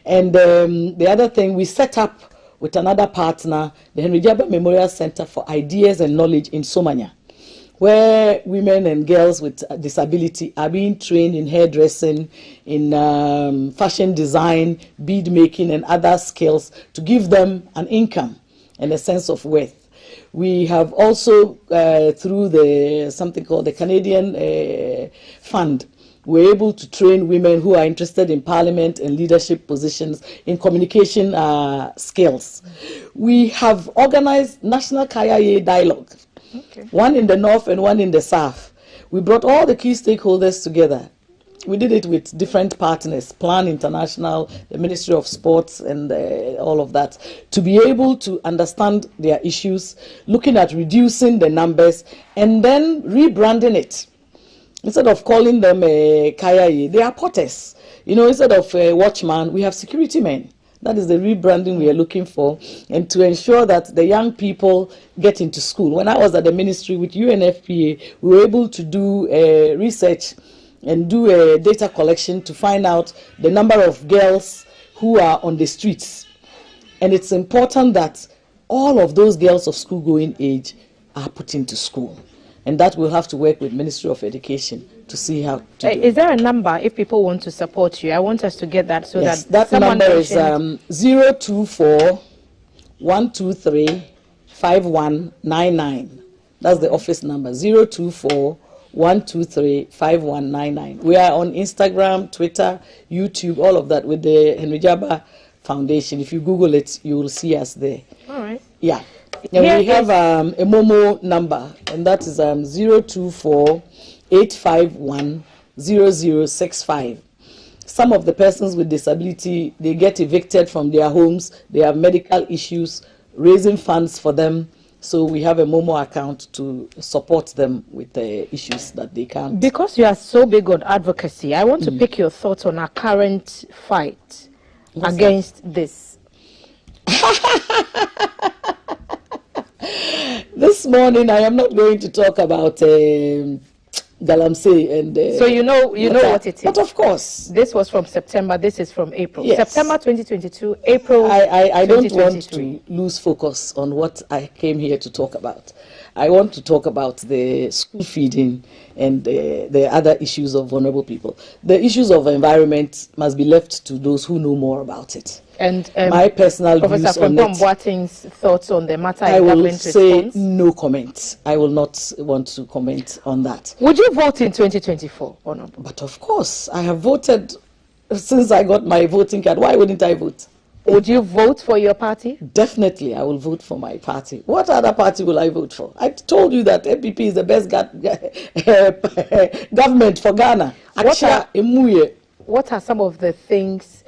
And the other thing, we set up with another partner, the Henry Djaba Memorial Center for Ideas and Knowledge in Somanya, where women and girls with disability are being trained in hairdressing, in fashion design, bead making, and other skills to give them an income and a sense of worth. We have also, through the something called the Canadian Fund, we're able to train women who are interested in parliament and leadership positions in communication skills. We have organized National Kaya Dialogue, one in the north and one in the south. We brought all the key stakeholders together. We did it with different partners, Plan International, the Ministry of Sports, and all of that, to be able to understand their issues, looking at reducing the numbers, and then rebranding it. Instead of calling them Kaya, they are potters. You know, instead of watchman, we have security men. That is the rebranding we are looking for, and to ensure that the young people get into school. When I was at the ministry with UNFPA, we were able to do research and do a data collection to find out the number of girls who are on the streets. And it's important that all of those girls of school-going age are put into school. And that we'll have to work with Ministry of Education to see how to do. Is there a number if people want to support you? I want us to get that so yes, that number is 024 123 5199. That's the office number, 024 123 5199. We are on Instagram, Twitter, YouTube, all of that with the Henry Djaba Foundation. If you Google it, you will see us there. All right. Yeah. And we have a Momo number, and that is 024 851 0065. Some of the persons with disability, they get evicted from their homes, they have medical issues, raising funds for them. So we have a Momo account to support them with the issues that they can't. Because you are so big on advocacy, I want to pick your thoughts on our current fight against this. This morning, I am not going to talk about Galamsey and. So you know what it is. But of course, this was from September. This is from April. Yes. September 2022, April. I don't want to lose focus on what I came here to talk about. I want to talk about the school feeding and the other issues of vulnerable people. The issues of environment must be left to those who know more about it. And my personal views on it. Boateng's thoughts on the matter. I will say no comment. I will not want to comment on that. Would you vote in 2024 or not? But of course, I have voted since I got my voting card. Why wouldn't I vote? Would you vote for your party? Definitely, I will vote for my party. What other party will I vote for? I told you that MPP is the best government for Ghana. What are some of the things?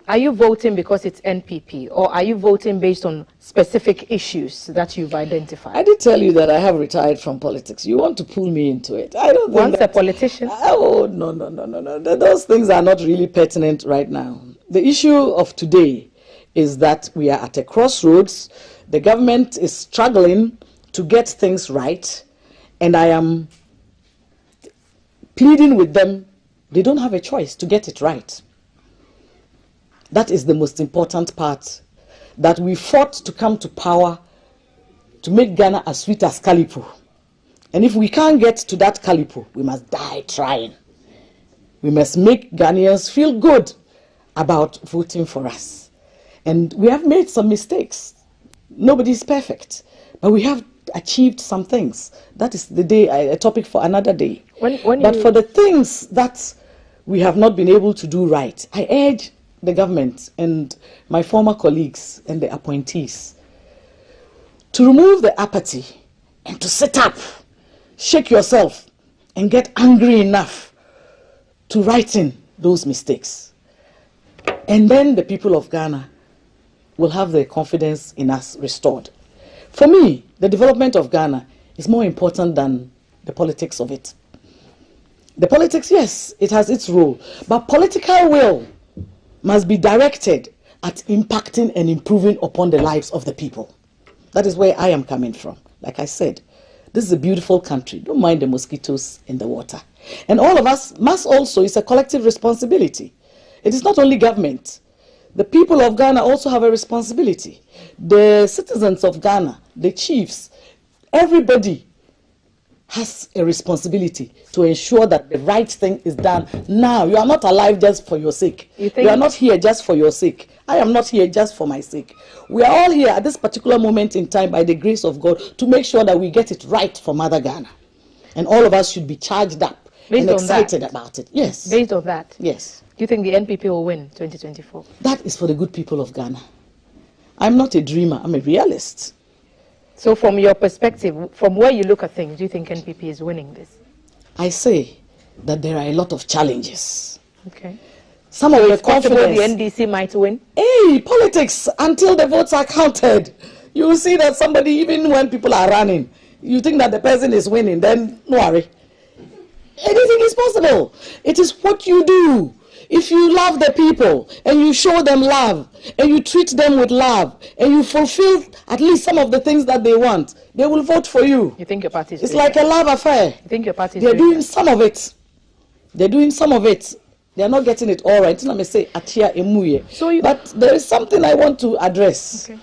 Are you voting because it's NPP, or are you voting based on specific issues that you've identified? I did tell you that I have retired from politics. You want to pull me into it? I don't think once a politician. Oh no. Those things are not really pertinent right now. The issue of today is that we are at a crossroads. The government is struggling to get things right, and I am pleading with them. They don't have a choice to get it right. That is the most important part, that we fought to come to power to make Ghana as sweet as Calipo. And if we can't get to that Calipo, we must die trying. We must make Ghanaians feel good about voting for us. And we have made some mistakes. Nobody is perfect, but we have achieved some things. That is a topic for another day. But for the things that we have not been able to do right, I urge the government and my former colleagues and the appointees to remove the apathy and to sit up, shake yourself, and get angry enough to righten those mistakes. And then the people of Ghana will have their confidence in us restored. For me, the development of Ghana is more important than the politics of it. The politics, yes, it has its role, but political will must be directed at impacting and improving upon the lives of the people. That is where I am coming from. Like I said, this is a beautiful country. Don't mind the mosquitoes in the water. And all of us must also, it's a collective responsibility. It is not only government. The people of Ghana also have a responsibility. The citizens of Ghana, the chiefs, everybody has a responsibility to ensure that the right thing is done now. You are not alive just for your sake. You are not here just for your sake. I am not here just for my sake. We are all here at this particular moment in time by the grace of God to make sure that we get it right for Mother Ghana. And all of us should be charged up and excited about it. Yes. Based on that? Yes. Do you think the NPP will win 2024? That is for the good people of Ghana. I'm not a dreamer. I'm a realist. So from your perspective, from where you look at things, do you think NPP is winning this? I say that there are a lot of challenges. Okay. Some of the confidence. The NDC might win? Hey, politics, until the votes are counted. You will see that somebody, even when people are running, you think that the person is winning, then no worry. Anything is possible. It is what you do. If you love the people and you show them love and you treat them with love and you fulfill at least some of the things that they want, they will vote for you. You think your party is It's like a love affair. You think your party is They're doing some of it. They're doing some of it. They're not getting it all right. Let me say, Achia Emuye. But there is something I want to address. Okay.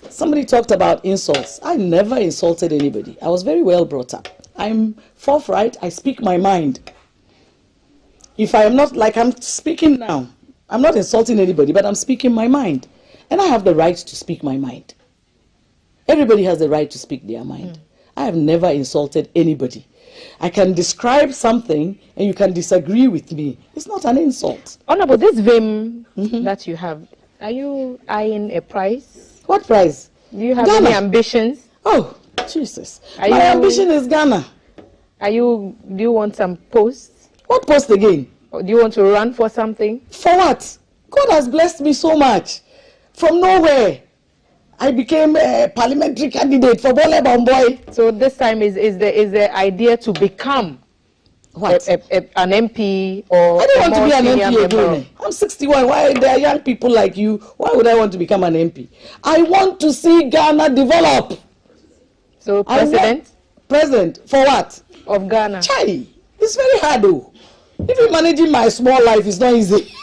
Somebody talked about insults. I never insulted anybody. I was very well brought up. I'm forthright. I speak my mind. If I am not, like I'm speaking now, I'm not insulting anybody, but I'm speaking my mind. And I have the right to speak my mind. Everybody has the right to speak their mind. I have never insulted anybody. I can describe something and you can disagree with me. It's not an insult. Honorable, this vim that you have, are you eyeing a prize? What prize? Do you have any ambitions? Oh, Jesus. My ambition is Ghana. Do you want some posts? What post again? Or do you want to run for something? For what? God has blessed me so much. From nowhere, I became a parliamentary candidate for Bole Bomboy. So this time is the idea to become what? An MP or I don't want to be an MP again. I'm 61. Why there are young people like you? Why would I want to become an MP? I want to see Ghana develop. So president? President for what? Of Ghana. Chai, it's very hard though. Even managing my small life is not easy.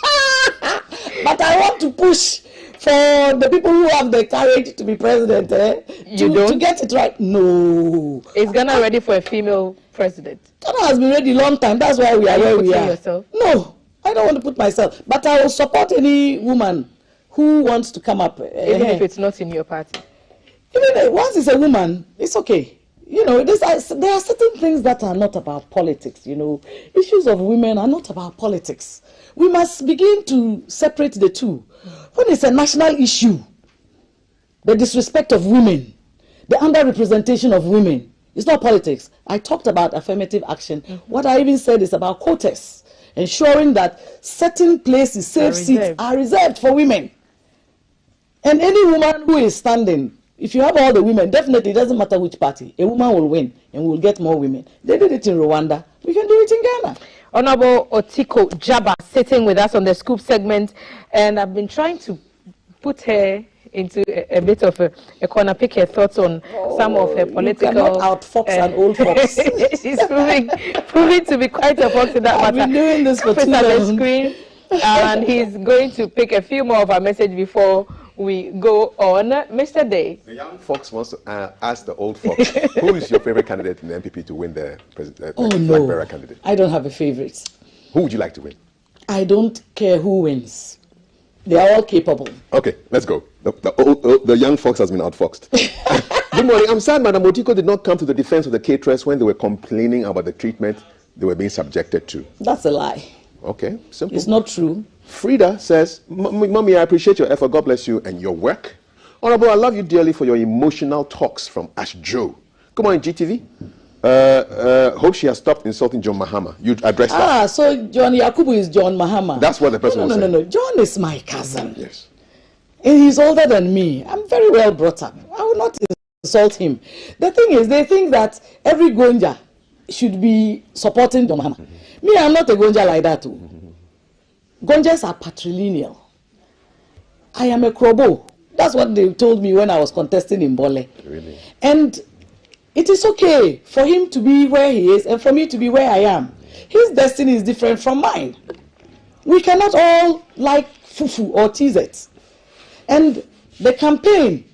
But I want to push for the people who have the courage to be president. To get it right. No. Is Ghana ready for a female president? Ghana has been ready a long time. That's why we are where we are. Yourself? No, I don't want to put myself. But I will support any woman who wants to come up. Even if it's not in your party? Even once it's a woman, it's okay. You know, there are certain things that are not about politics, you know. Issues of women are not about politics. We must begin to separate the two. When it's a national issue, the disrespect of women, the underrepresentation of women, it's not politics. I talked about affirmative action. What I even said is about quotas, ensuring that certain places, safe seats, are reserved for women. And any woman who is standing, if you have all the women, definitely it doesn't matter which party, a woman will win and we'll get more women. They did it in Rwanda. We can do it in Ghana. Honorable Otiko Djaba sitting with us on the Scoop segment, and I've been trying to put her into a bit of a corner, pick her thoughts on some of her political. You cannot out-fox an old fox. She's proving to be quite a fox in that matter. I've been doing this for too long. On the screen, and he's going to pick a few more of our message before we go on. Mr. Day. The young fox wants to ask the old fox, who is your favorite candidate in the NPP to win the Blackberry candidate? I don't have a favorite. Who would you like to win? I don't care who wins. They are all capable. Okay, let's go. The young fox has been outfoxed. Good morning. I'm sad Madam Otiko did not come to the defense of the caterers when they were complaining about the treatment they were being subjected to. That's a lie. Okay, simple. It's not true. Frida says, Mommy, I appreciate your effort. God bless you and your work. Honorable, I love you dearly for your emotional talks from Ash Joe. Good morning, GTV. Hope she has stopped insulting John Mahama. You addressed that. So John Yakubu is John Mahama. That's what the person was saying. No. John is my cousin. Yes. And he's older than me. I'm very well brought up. I will not insult him. The thing is, they think that every Gonja should be supporting John Mahama. Me, I'm not a Gonja like that too. Gonjas are patrilineal. I am a Krobo. That's what they told me when I was contesting in Bole. Really? And it is okay for him to be where he is and for me to be where I am. His destiny is different from mine. We cannot all like fufu or TZ. And the campaign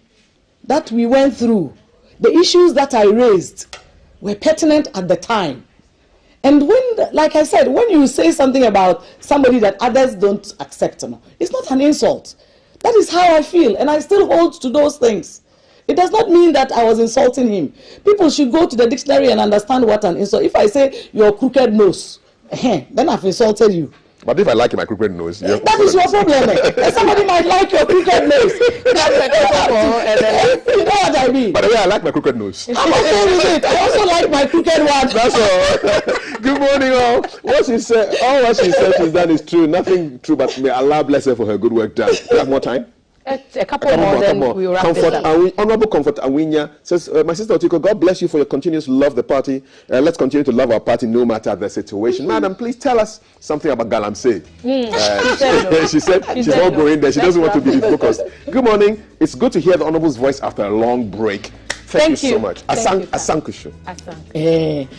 that we went through, the issues that I raised were pertinent at the time. And when, like I said, when you say something about somebody that others don't accept, it's not an insult. That is how I feel, and I still hold to those things. It does not mean that I was insulting him. People should go to the dictionary and understand what an insult. If I say your crooked nose, then I've insulted you. But if I like my crooked nose, that is your problem. And somebody might like your crooked nose. You know what I mean? By the way, I like my crooked nose. I'm okay with it. I also like my crooked one. That's all. Good morning, all. What she said she's done is true. Nothing true, but may Allah bless her for her good work done. You have more time? A couple more, then we will wrap this up. Honorable Comfort Awinya says, my sister Otiko, God bless you for your continuous love the party. Let's continue to love our party no matter the situation. Madam, please tell us something about Galamsey. She said she's not going there. She doesn't want to be focused. Good morning. It's good to hear the Honorable's voice after a long break. Thank you so much. Asankushu.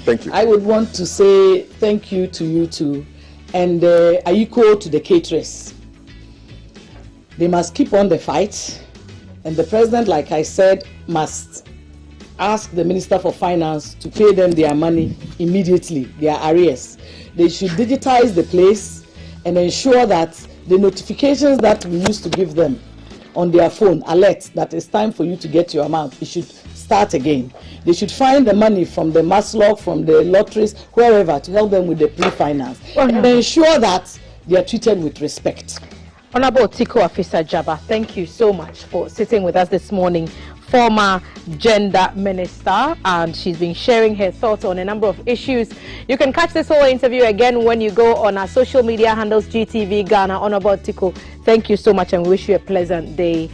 Thank you. I would want to say thank you to you too, and Ayiko to the caterers. They must keep on the fight, and the president, like I said, must ask the Minister for Finance to pay them their money immediately, their arrears. They should digitize the place and ensure that the notifications that we used to give them on their phone, alert that it's time for you to get your amount, it should start again. They should find the money from the Maslog, from the lotteries, wherever, to help them with the pre-finance, and ensure that they are treated with respect. Honorable Otiko Afisa Djaba, thank you so much for sitting with us this morning. Former gender minister, and she's been sharing her thoughts on a number of issues. You can catch this whole interview again when you go on our social media handles, GTV Ghana. Honorable Otiko, thank you so much and we wish you a pleasant day.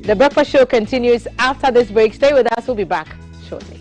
The breakfast show continues after this break. Stay with us, we'll be back shortly.